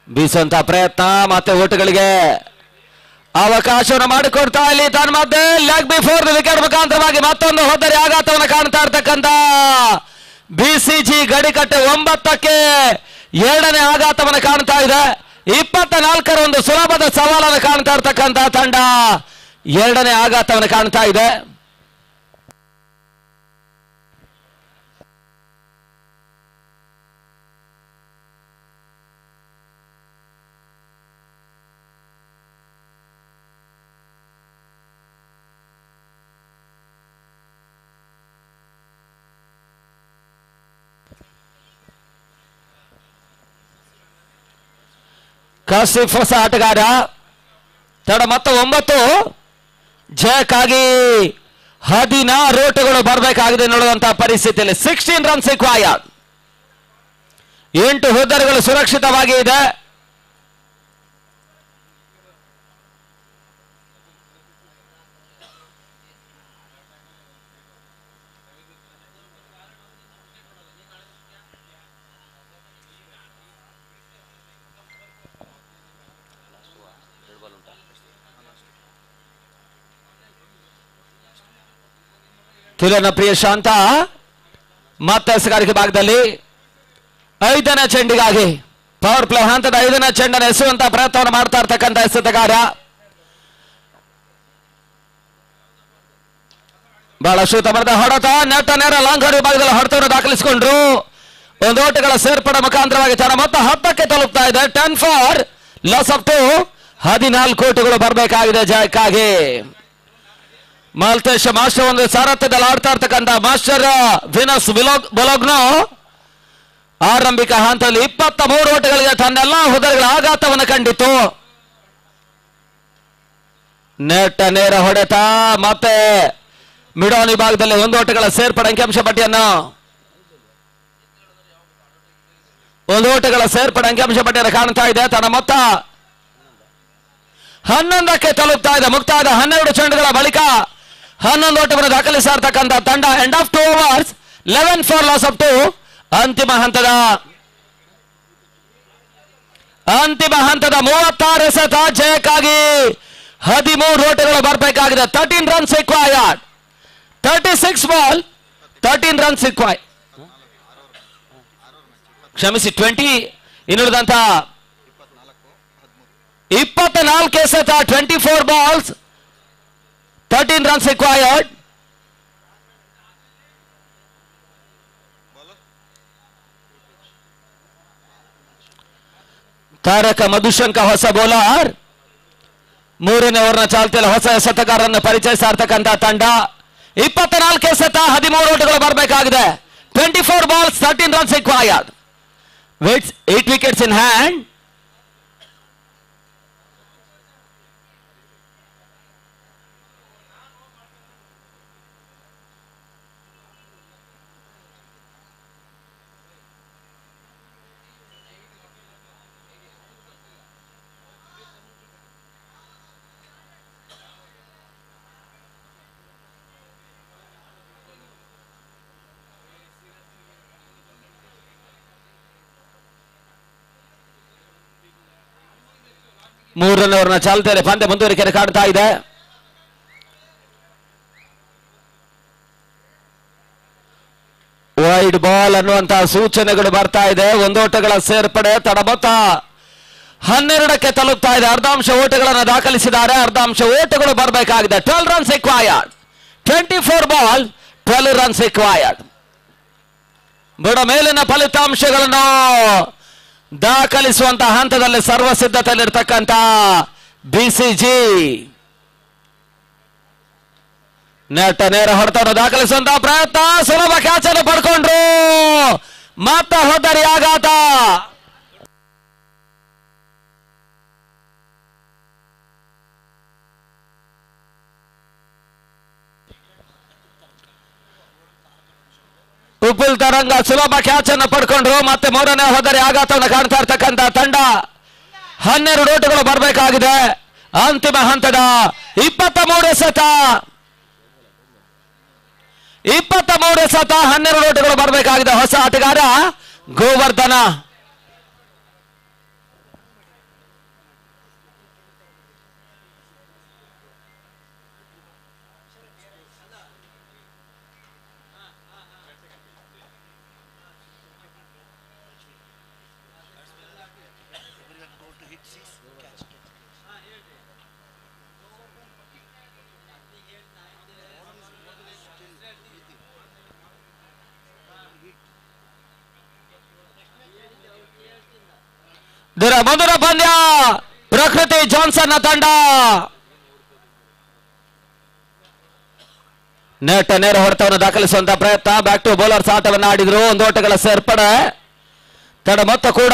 S3: ಬೀಸುವಂತ ಪ್ರಯತ್ನ ಮತ್ತೆ ಓಟಗಳಿಗೆ ಅವಕಾಶವನ್ನು ಮಾಡಿಕೊಡ್ತಾ ಇಲ್ಲಿ ತನ್ನ ಮಧ್ಯೆ ಲೆಗ್ ಬಿಫೋರ್ ವಿಕೆಟ್ ಮುಖಾಂತರವಾಗಿ ಮತ್ತೊಂದು ಹೋದರೆ ಆಘಾತವನ್ನು ಕಾಣ್ತಾ ಇರ್ತಕ್ಕಂಥ ಬಿಸಿಜಿ ಗಡಿಕಟ್ಟೆ 9ಕ್ಕೆ 2ನೇ ಆಘಾತವನ್ನು ಕಾಣ್ತಾ ಇದೆ. 24ರ ಒಂದು ಸುಲಭದ ಸವಾಲನ್ನು ಕಾಣ್ತಾ ಇರ್ತಕ್ಕಂಥ ತಂಡ 2ನೇ ಆಘಾತವನ್ನು ಕಾಣ್ತಾ ಇದೆ. ಕಾಸಿಫ್ ಹೊಸ ಆಟಗಾರ. ತಡ ಮೊತ್ತ 9. ಜಯಕ್ಕಾಗಿ 16 ಓಟಗಳು ಬರಬೇಕಾಗಿದೆ ನೋಡುವಂತಹ ಪರಿಸ್ಥಿತಿಯಲ್ಲಿ 16 ರನ್ಸ್ ರಿಕ್ವೈರ್ಡ್. 8 ಹುದ್ದೆಗಳು ಸುರಕ್ಷಿತವಾಗಿ ಇದೆ. ಕಿಲನ ಪ್ರಿಯಶಾಂತ ಮತ್ತೆ ಎಸೆಗಾರಿಕೆ ಭಾಗದಲ್ಲಿ 5ನೇ ಚೆಂಡಿಗಾಗಿ ಪವರ್ ಪ್ಲೇ ಹಂತದ 5ನೇ ಚೆಂಡನ್ನು ಎಸೆಯುವಂತ ಪ್ರಯತ್ನವನ್ನು ಮಾಡ್ತಾ ಇರ್ತಕ್ಕಂಥ ಎಸೆತಗಾರ. ಬಹಳಷ್ಟು ತಮರದ ಹೊಡೆತ ನೆಟ್ಟ ನೇರ ಲಾಂಗ್ ಹಡಿ ಭಾಗದಲ್ಲಿ ಹೊಡೆತವನ್ನು ದಾಖಲಿಸಿಕೊಂಡ್ರು. 1 ಓಟಗಳ ಸೇರ್ಪಡೆ ಮುಖಾಂತರವಾಗಿ ತನ್ನ ಮೊತ್ತ 10ಕ್ಕೆ ತಲುಪ್ತಾ ಇದೆ. 10 ಫಾರ್ ಲಾಸ್ ಆಫ್ 2. 14 ಓಟಗಳು ಬರಬೇಕಾಗಿದೆ ಜಯಕ್ಕಾಗಿ. ಮಾಲ್ತೇಶ್ ಮಾಸ್ಟರ್ ಒಂದು ಸಾರಥ್ಯದಲ್ಲಿ ಆಡ್ತಾ ಇರ್ತಕ್ಕಂಥ ಮಾಸ್ಟರ್ ವಿನಸ್ ಬೊಲೋಗ್ನೋ ಆರಂಭಿಕ ಹಂತದಲ್ಲಿ 23 ಓಟಗಳಿಗೆ ತನ್ನೆಲ್ಲಾ ಹುದ್ದೆಗಳ ಆಘಾತವನ್ನು ಕಂಡಿತು. ನೆಟ್ಟ ನೇರ ಹೊಡೆತ ಮತ್ತೆ ಮಿಡಾನ್ ವಿಭಾಗದಲ್ಲಿ 1 ಓಟಗಳ ಸೇರ್ಪಡೆ ಅಂಕಿಅಂಶ ಪಟ್ಟಿಯನ್ನು 1 ಓಟಗಳ ಸೇರ್ಪಡೆ ಅಂಕಿಅಂಶ ಪಟ್ಟಿಯನ್ನು ಕಾಣ್ತಾ ಇದೆ. ತನ್ನ ಮೊತ್ತ 11ಕ್ಕೆ ತಲುಪ್ತಾ ಇದೆ. ಮುಕ್ತಾಯದ 12 ಚೆಂಡುಗಳ ಬಳಿಕ 11 ಓಟವನ್ನು ದಾಖಲಿಸಿರ್ತಕ್ಕಂಥ ತಂಡ end of 2 overs 11 for loss of 2. ಅಂತಿಮ ಹಂತದ 36 ಎಸೆತ ಜಯಕ್ಕಾಗಿ 13 ಓಟಗಳು ಬರಬೇಕಾಗಿದೆ. 13 runs required. 36 ball 13 runs required. ಕ್ಷಮಿಸಿ 20 ಇನ್ನುಳಿದಂತ 24 ಎಸೆತ 24 balls 13 runs required. ತಾರಕ ಮಧುಶಂಕ ಹೊಸ ಬೌಲರ್. 3ನೇ ಓವರ್ನ ಚಾಲ್ತಿಯಲ್ಲಿ ಹೊಸ ಎಸೆತಗಾರರನ್ನು ಪರಿಚಯಿಸಿರ್ತಕ್ಕಂಥ ತಂಡ. 24 ಎಸೆತ 13 ಓಟಗಳು ಬರಬೇಕಾಗಿದೆ. 24 balls 13 runs required. 8 wickets in hand. ಮೂರನೇ ಓವರ್ನ ಚಾಲ್ತಿಯಲ್ಲಿ ಪಂದ್ಯ ಮುಂದುವರಿಕೆ ಕಾಣ್ತಾ ಇದೆ. ವೈಡ್ ಬಾಲ್ ಅನ್ನುವಂತಹ ಸೂಚನೆಗಳು ಬರ್ತಾ ಇದೆ. 1 ಓಟಗಳ ಸೇರ್ಪಡೆ. ತಡಮೊತ್ತ 12ಕ್ಕೆ ತಲುಪ್ತಾ ಇದೆ. ಅರ್ಧಾಂಶ ಓಟಗಳನ್ನು ದಾಖಲಿಸಿದ್ದಾರೆ. ಅರ್ಧಾಂಶ ಓಟಗಳು ಬರಬೇಕಾಗಿದೆ. 12 runs required. 24 ball 12 runs required. ಬುಡ ಮೇಲಿನ ಫಲಿತಾಂಶಗಳನ್ನು ದಾಖಲಿಸುವಂತಹ ಹಂತದಲ್ಲಿ ಸರ್ವ ಸಿದ್ಧತೆಯಲ್ಲಿರ್ತಕ್ಕಂಥ ಬಿಸಿಜಿ ನೆಟ್ಟ ನೇರ ಹೊಡೆತವನ್ನು ದಾಖಲಿಸುವಂತಹ ಪ್ರಯತ್ನ. ಸುಲಭ ಕ್ಯಾಚ್ ಅನ್ನು ಪಡ್ಕೊಂಡ್ರು. ಮತ್ತೆ ಹೋದರಿ ಆಘಾತ. ಉಪುಲ್ ತರಂಗ ಸುಲಭ ಕ್ಯಾಚ್ ಅನ್ನು ಪಡ್ಕೊಂಡ್ರು. ಮತ್ತೆ 3ನೇ ಹೋದರೆ ಆಘಾತವನ್ನು ಕಾಣ್ತಾ ಇರ್ತಕ್ಕಂಥ ತಂಡ. 12 ಓಟಗಳು ಬರಬೇಕಾಗಿದೆ. ಅಂತಿಮ ಹಂತದ 23 ಎಸೆತ 12 ಓಟಗಳು ಬರಬೇಕಾಗಿದೆ. ಹೊಸ ಆಟಗಾರ ಗೋವರ್ಧನ. ಮೊದಲ ಪಂದ್ಯ ಪ್ರಕೃತಿ ಜಾನ್ಸನ್ ತಂಡ ನೆಟ್ ನೇರ ಹೊಡೆತವನ್ನು ದಾಖಲಿಸುವಂತಹ ಪ್ರಯತ್ನ. ಬ್ಯಾಕ್ ಟು ಬೌಲರ್ಸ್ ಆಟವನ್ನು ಆಡಿದ್ರು. 1 ಓಟಗಳ ಸೇರ್ಪಡೆ. ತಡ ಮೊತ್ತ ಕೂಡ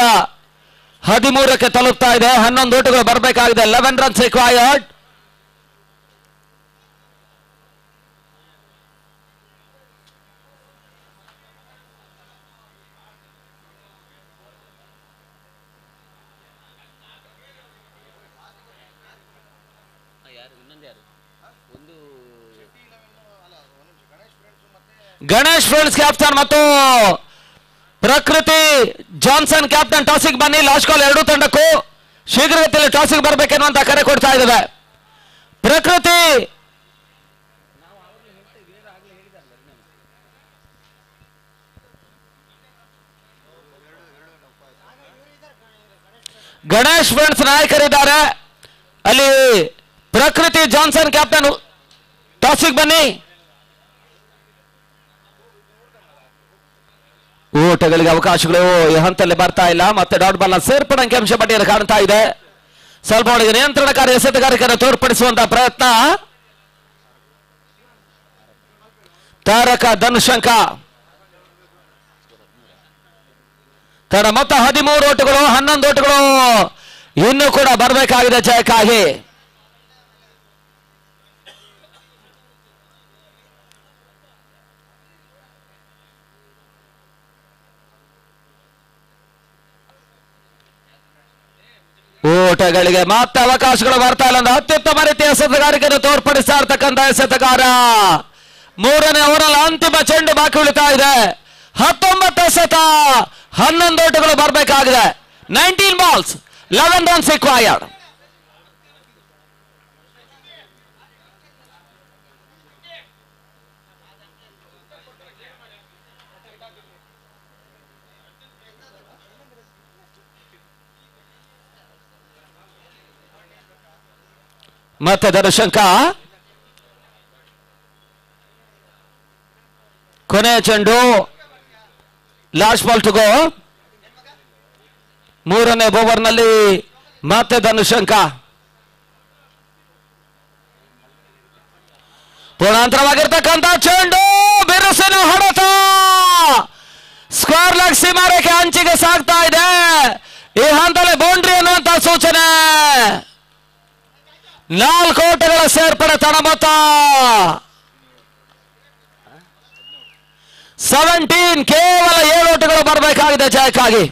S3: 13ಕ್ಕೆ ತಲುಪ್ತಾ ಇದೆ. 11 ಓಟಗಳು ಬರಬೇಕಾಗಿದೆ. 11 runs required. Ganesh friends captain ಮತ್ತು ಪ್ರಕೃತಿ ಜಾನ್ಸನ್ ಕ್ಯಾಪ್ಟನ್ ಟಾಸಿಗೆ ಬನ್ನಿ. ಲಾಸ್ಟ್ ಕಾಲ್ 2 ತಂಡಕ್ಕೂ ಶೀಘ್ರಗತಿಯಲ್ಲಿ ಟಾಸಿಗೆ ಬರಬೇಕೆನ್ನುವಂತ ಕರೆ ಕೊಡ್ತಾ ಇದ್ದಾವೆ. ಪ್ರಕೃತಿ ಗಣೇಶ್ ಫ್ರೆಂಡ್ಸ್ ನಾಯಕರಿದ್ದಾರೆ. ಅಲ್ಲಿ ಪ್ರಕೃತಿ ಜಾನ್ಸನ್ ಕ್ಯಾಪ್ಟನ್ ಟಾಸಿಗೆ ಬನ್ನಿ. ಓಟಗಳಿಗೆ ಅವಕಾಶಗಳು ಈ ಹಂತದಲ್ಲಿ ಬರ್ತಾ ಇಲ್ಲ. ಮತ್ತೆ ಡಾಟ್ ಬಾಲ್ ನ ಸೇರ್ಪಡೆ ಅಂಕಿಅಂಶ ಪಟ್ಟಿಯಲ್ಲಿ ಕಾಣ್ತಾ ಇದೆ. ಸ್ವಲ್ಪ ಒಳಗೆ ನಿಯಂತ್ರಣಕಾರಿ ಎಸೆತಗಾರಿಕೆಯನ್ನು ತೋರ್ಪಡಿಸುವಂತಹ ಪ್ರಯತ್ನ. ತಾರಕ ಧನುಶಂಕ ತನ್ನ ಮೊತ್ತ 13 ಓಟಗಳು. 11 ಓಟಗಳು ಇನ್ನೂ ಕೂಡ ಬರಬೇಕಾಗಿದೆ ಜಯಕ್ಕಾಗಿ. ಓಟಗಳಿಗೆ ಮತ್ತೆ ಅವಕಾಶಗಳು ಬರ್ತಾ ಇಲ್ಲ. ಅತ್ಯುತ್ತಮ ರೀತಿಯ ಎಸೆತಗಾರಿಕೆಯನ್ನು ತೋರ್ಪಡಿಸ್ತಾ ಇರ್ತಕ್ಕಂಥ ಎಸೆತಗಾರ. ಮೂರನೇ ಓವರಲ್ಲಿ ಅಂತಿಮ ಚೆಂಡು ಬಾಕಿ ಉಳಿತಾ ಇದೆ. 19 ಎಸೆತ, 11 ಓಟಗಳು ಬರಬೇಕಾಗಿದೆ. 19 balls, 11 runs required. ಮತ್ತೆ ಧನುಶಂಕ ಕೊನೆಯ ಚೆಂಡು, ಲಾಸ್ಟ್ ಬಾಲ್ ಟು ಗೋ. ಮೂರನೇ ಓವರ್ನಲ್ಲಿ ಮತ್ತೆ ಧನುಶಂಕ. ಪೂರ್ಣಾಂತರವಾಗಿರ್ತಕ್ಕಂಥ ಚೆಂಡು, ಬಿರುಸಿನ ಹೊಡೆತ, ಸ್ಕ್ವೇರ್ ಲೆಗ್ ಸೀಮಾರೇಖೆ ಅಂಚಿಗೆ ಸಾಗ್ತಾ ಇದೆ. ಈ ಹಂತದಲ್ಲಿ ಬೌಂಡ್ರಿ ಅನ್ನುವಂತ ಸೂಚನೆ. 4 ಓಟಗಳ ಸೇರ್ಪಡೆ ತಡಮೊತ್ತ. 17, ಕೇವಲ 7 ಓಟಗಳು ಬರಬೇಕಾಗಿದೆ ಜಯಕ್ಕಾಗಿ.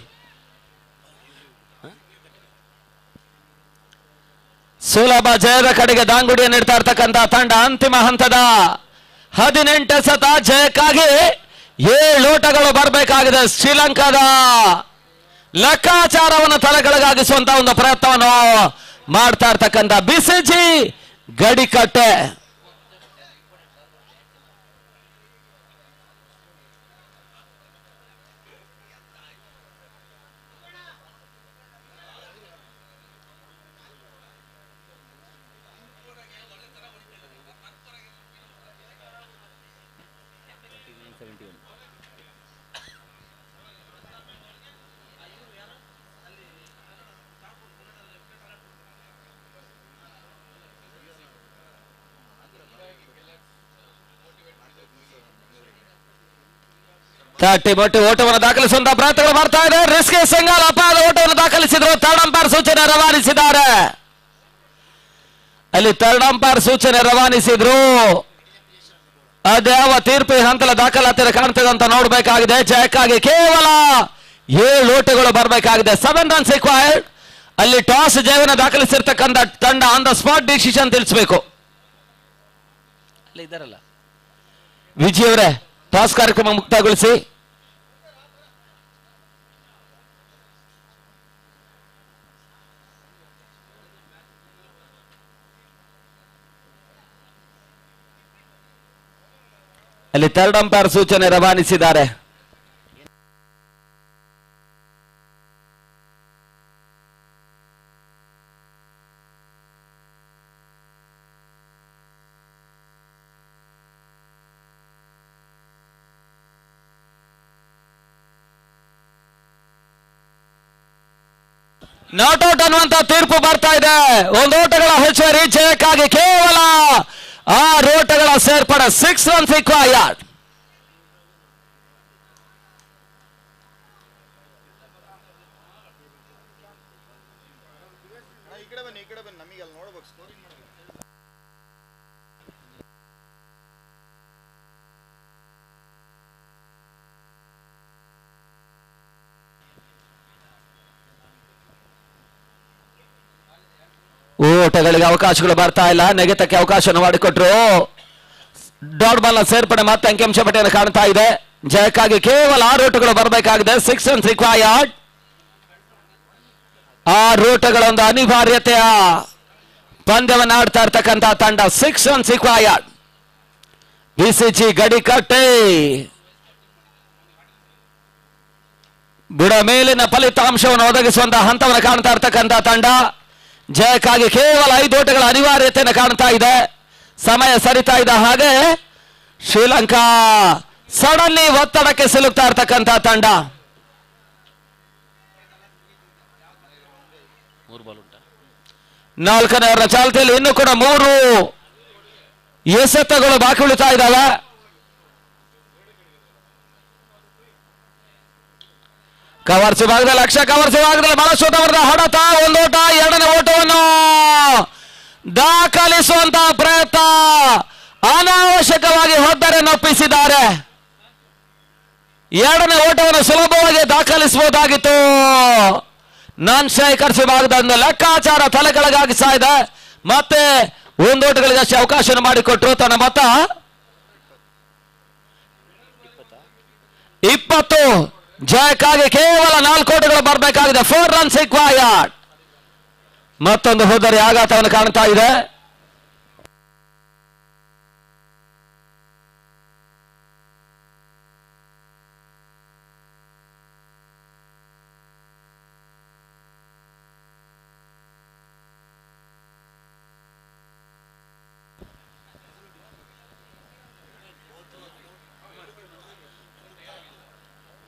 S3: ಸುಲಭ ಜಯದ ಕಡೆಗೆ ದಾಂಗುಡಿಯನ್ನು ಇಡ್ತಾ ಇರ್ತಕ್ಕಂಥ ತಂಡ. ಅಂತಿಮ ಹಂತದ 18 ಎಸೆತ ಜಯಕ್ಕಾಗಿ 7 ಓಟಗಳು ಬರಬೇಕಾಗಿದೆ. ಶ್ರೀಲಂಕಾದ ಲೆಕ್ಕಾಚಾರವನ್ನು ತಲೆಕೆಳಗಾಗಿಸುವಂತ ಒಂದು ಪ್ರಯತ್ನವನ್ನು ಮಾಡ್ತಾ ಇರ್ತಕ್ಕಂಥ ಬಿಸಿಜಿ ಗಡಿಕಟ್ಟೆ. ತಟ್ಟಿ ಮೊಟ್ಟಿ ಓಟವನ್ನು ದಾಖಲಿಸುವಂತ ಪ್ರಯತ್ನಗಳು ಬರ್ತಾ ಇದೆ. ರಿಸ್ಕಿ ಸಿಂಗಲ್ ಅಪಾದ ಓಟವನ್ನು ದಾಖಲಿಸಿದ್ರು. ಥರ್ಡ್ ಅಂಪೈರ್ ಸೂಚನೆ ರವಾನಿಸಿದ್ದಾರೆ. ಅಲ್ಲಿ ಥರ್ಡ್ ಅಂಪೈರ್ ಸೂಚನೆ ರವಾನಿಸಿದ್ರು. ಅದ್ಯಾವ ತೀರ್ಪು ಹಂತದ ದಾಖಲಾತಿ ಕಾಣ್ತದೆ ಅಂತ ನೋಡಬೇಕಾಗಿದೆ. ಜಯಕ್ಕಾಗಿ ಕೇವಲ 7 ಓಟಗಳು ಬರಬೇಕಾಗಿದೆ. 7 runs required. ಅಲ್ಲಿ ಟಾಸ್ ಜಯವನ್ನು ದಾಖಲಿಸಿರ್ತಕ್ಕಂಥ ತಂಡ ಆನ್ ದ ಸ್ಪಾಟ್ ಡಿಸಿಷನ್ ತಿಳಿಸಬೇಕು. ಅಲ್ಲಿ ಇದ್ದಾರಲ್ಲ ವಿಜಯ್ ಅವರೇ, ಟಾಸ್ ಕಾರ್ಯಕ್ರಮ ಮುಕ್ತಾಯಗೊಳಿಸಿ. ಅಲ್ಲಿ ಥರ್ಡ್ ಅಂಪೈರ್ ಸೂಚನೆ ರವಾನಿಸಿದ್ದಾರೆ. ನಾಟ್ ಔಟ್ ಅನ್ನುವಂತ ತೀರ್ಪು ಬರ್ತಾ ಇದೆ. 1 ಓಟಗಳ ಹೆಚ್ಚುವರಿ. ಜಯಕ್ಕಾಗಿ ಕೇವಲ 6 ಓಟಗಳ ಸೇರ್ಪಡೆ. 6 runs required. ಓಟಗಳಿಗೆ ಅವಕಾಶಗಳು ಬರ್ತಾ ಇಲ್ಲ. ನೆಗೆತಕ್ಕೆ ಅವಕಾಶವನ್ನು ಮಾಡಿಕೊಟ್ರು. ಡಾಟ್ ಬಾಲ್ ನ ಸೇರ್ಪಡೆ ಮತ್ತೆ ಅಂಕಿಅಂಶ ಪಟ್ಟಿಯನ್ನು ಕಾಣ್ತಾ ಇದೆ. ಜಯಕ್ಕಾಗಿ ಕೇವಲ 6 ಓಟಗಳು ಬರಬೇಕಾಗಿದೆ. 6 runs required. 6 ಓಟಗಳ ಒಂದು ಅನಿವಾರ್ಯತೆಯ ಪಂದ್ಯವನ್ನು ಆಡ್ತಾ ಇರ್ತಕ್ಕಂಥ ತಂಡ. 6 runs required. ಬಿಸಿಜಿ ಗಡಿಕಟ್ಟೆ ಬುಡ ಮೇಲಿನ ಫಲಿತಾಂಶವನ್ನು ಒದಗಿಸುವಂತಹ ಹಂತವನ್ನು ಕಾಣ್ತಾ ಇರ್ತಕ್ಕಂಥ ತಂಡ. ಜಯಕ್ಕಾಗಿ ಕೇವಲ 5 ಓಟಗಳ ಅನಿವಾರ್ಯತೆಯನ್ನು ಕಾಣ್ತಾ ಇದೆ. ಸಮಯ ಸರಿತಾ ಇದ್ದ ಹಾಗೆ ಶ್ರೀಲಂಕಾ ಸಡನ್ಲಿ ಒತ್ತಡಕ್ಕೆ ಸಿಲುಕ್ತಾ ಇರ್ತಕ್ಕಂಥ ತಂಡ. 4ನೇ ಓವರ್ನ ಚಾಲ್ತಿಯಲ್ಲಿ ಇನ್ನೂ ಕೂಡ 3 ಎಸೆತಗಳು ಬಾಕಿ ಉಳಿತಾ ಇದ್ದಾವೆ. ಕವರ್ಸ್ ಭಾಗದಲ್ಲಿ ಲಕ್ಷ್ಯ, ಕವರ್ಸ್ ಭಾಗದಲ್ಲಿ ಬಹಳಷ್ಟು ಅವರದ ಹೊಡೆತ. 1 ಓಟ, 2ನೇ ಓಟವನ್ನು ದಾಖಲಿಸುವಂತಹ ಪ್ರಯತ್ನ. ಅನಾವಶ್ಯಕವಾಗಿ ಹೊದ್ದರೆನ್ನೊಪ್ಪಿಸಿದ್ದಾರೆ. 2ನೇ ಓಟವನ್ನು ಸುಲಭವಾಗಿ ದಾಖಲಿಸಬಹುದಾಗಿತ್ತು. ನಾನ್ ಸ್ಟ್ರೈಕರ್ಸ್ ವಿಭಾಗದ ಒಂದು ಲೆಕ್ಕಾಚಾರ ತಲೆಕೆಳಗಾಗಿಸ್ತಾ ಇದೆ. ಮತ್ತೆ ಒಂದೋಟಗಳಿಗಷ್ಟೇ ಅವಕಾಶ ಮಾಡಿಕೊಟ್ರು. ತನ್ನ ಮೊತ್ತ 20. ಜಯಕ್ಕಾಗಿ ಕೇವಲ 4 ಓಟಗಳು ಬರಬೇಕಾಗಿದೆ. 4 runs ರಿಕ್ವೈರ್ಡ್. ಮತ್ತೊಂದು ಹೋದರೆ ಆಘಾತವನ್ನು ಕಾಣ್ತಾ ಇದೆ.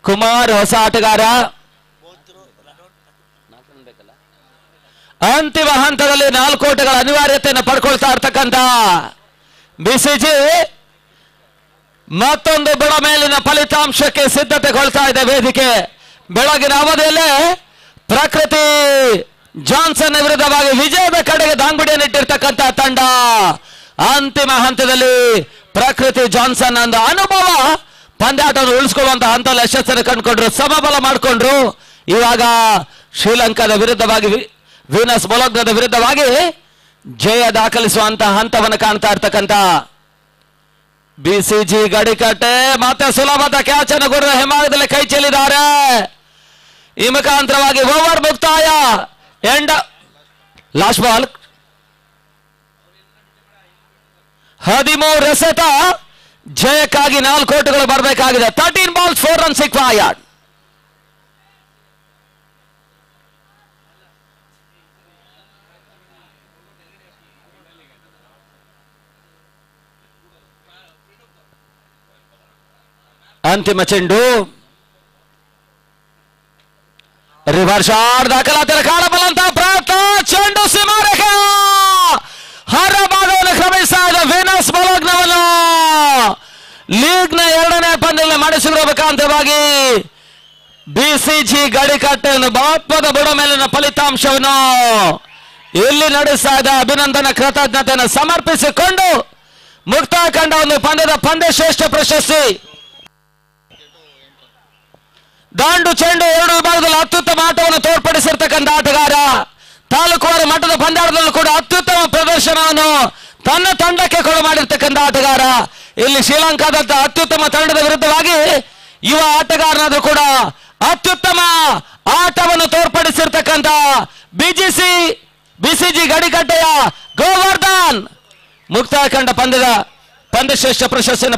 S3: ಕುಮಾರ್ ಹೊಸ ಆಟಗಾರ. ಅಂತಿಮ ಹಂತದಲ್ಲಿ 4 ಓಟಗಳ ಅನಿವಾರ್ಯತೆಯನ್ನು ಪಡ್ಕೊಳ್ತಾ ಇರ್ತಕ್ಕಂಥ ಬಿಸಿಜಿ ಮತ್ತೊಂದು ಬುಡ ಮೇಲಿನ ಫಲಿತಾಂಶಕ್ಕೆ ಸಿದ್ಧತೆಗೊಳ್ತಾ ಇದೆ ವೇದಿಕೆ. ಬೆಳಗಿನ ಅವಧಿಯಲ್ಲೇ ಪ್ರಕೃತಿ ಜಾನ್ಸನ್ ವಿರುದ್ಧವಾಗಿ ವಿಜಯದ ಕಡೆಗೆ ದಾಂಗುಡಿಯನ್ನಿಟ್ಟಿರ್ತಕ್ಕಂಥ ತಂಡ ಅಂತಿಮ ಹಂತದಲ್ಲಿ ಪ್ರಕೃತಿ ಜಾನ್ಸನ್ ಒಂದು ಅನುಭವ ಪಂದ್ಯಾಟವನ್ನು ಉಳಿಸ್ಕೊಳ್ಳುವಂತಹ ಹಂತದಲ್ಲಿ ಯಶಸ್ಸನ್ನು ಕಂಡುಕೊಂಡ್ರು, ಸಮಬಲ ಮಾಡಿಕೊಂಡ್ರು. ಇವಾಗ ಶ್ರೀಲಂಕಾದ ವಿರುದ್ಧವಾಗಿ ವೀನಸ್ ಮೊಲಗ್ನದ ವಿರುದ್ಧವಾಗಿ ಜಯ ದಾಖಲಿಸುವಂತಹ ಹಂತವನ್ನು ಕಾಣ್ತಾ ಇರ್ತಕ್ಕಂಥ ಬಿಸಿಜಿ ಗಡಿಕಟ್ಟೆ ಮತ್ತೆ ಸುಲಭದ ಕ್ಯಾಚ್ ಅನ್ನು ಕೊಡುವ ಹೆಮಾಗದಲ್ಲಿ ಕೈ ಚೆಲ್ಲಿದ್ದಾರೆ. ಈ ಮುಖಾಂತರವಾಗಿ ಓವರ್ ಮುಕ್ತಾಯ. ಎಂಡ್ ಲಾಸ್ಟ್ ಬಾಲ್ 13 ಎಸೆತ. ಜಯಕ್ಕಾಗಿ 4 ಓಟಗಳು ಬರಬೇಕಾಗಿದೆ. 13 balls 4 runs ರಿಕ್ವೈರ್ಡ್. ಅಂತಿಮ ಚೆಂಡು ರಿವರ್ಸ್ ಶಾಟ್ ದಾಖಲಾತಿಯಲ್ಲಿ ಕಾಣಬಲ್ಲಂತಹ ಪ್ರಯತ್ನ. ಚೆಂಡು ಸೀಮಾರೇಖೆ ಹೊರ ಭಾಗವನ್ನು ಕ್ರಮಿಸ್ತಾ ಇದೆ. ವೀನಸ್ ಮೊಲಗ್ನವನ್ನು ಲೀಗ್ನ 2ನೇ ಪಂದ್ಯದಲ್ಲಿ ಮಾಡಿಸಿರುವ ಮುಖಾಂತರವಾಗಿ ಬಿಸಿಜಿ ಗಡಿಕಟ್ಟೆ ಒಂದು ಮಹತ್ವದ ಬುಡ ಮೇಲಿನ ಫಲಿತಾಂಶವನ್ನು ಇಲ್ಲಿ ನಡೆಸ್ತಾ ಇದೆ. ಅಭಿನಂದನಾ ಕೃತಜ್ಞತೆಯನ್ನು ಸಮರ್ಪಿಸಿಕೊಂಡು ಮುಕ್ತಾಯ ಕಂಡ ಒಂದು ಪಂದ್ಯದ ಪಂದ್ಯ ಶ್ರೇಷ್ಠ ಪ್ರಶಸ್ತಿ. ದಾಂಡು ಚೆಂಡು 2 ವಿಭಾಗದಲ್ಲಿ ಅತ್ಯುತ್ತಮ ಆಟವನ್ನು ತೋರ್ಪಡಿಸಿರ್ತಕ್ಕಂಥ ಆಟಗಾರ. ತಾಲೂಕುವಾರ ಮಟ್ಟದ ಪಂದ್ಯಾಟದಲ್ಲೂ ಕೂಡ ಅತ್ಯುತ್ತಮ ಪ್ರದರ್ಶನವನ್ನು ತನ್ನ ತಂಡಕ್ಕೆ ಕೊಡು ಮಾಡಿರ್ತಕ್ಕಂಥ ಆಟಗಾರ. ಇಲ್ಲಿ ಶ್ರೀಲಂಕಾದ ಅತ್ಯುತ್ತಮ ತಂಡದ ವಿರುದ್ಧವಾಗಿ ಯುವ ಆಟಗಾರನಾದ್ರೂ ಕೂಡ ಅತ್ಯುತ್ತಮ ಆಟವನ್ನು ತೋರ್ಪಡಿಸಿರ್ತಕ್ಕಂಥ ಬಿಸಿಜಿ ಗಡಿಕಟ್ಟೆಯ ಗೋವರ್ಧನ್ ಮುಕ್ತಾಯ ಕಂಡ ಪಂದ್ಯದ ಪಂದ್ಯಶ್ರೇಷ್ಠ ಪ್ರಶಸ್ತಿಯನ್ನು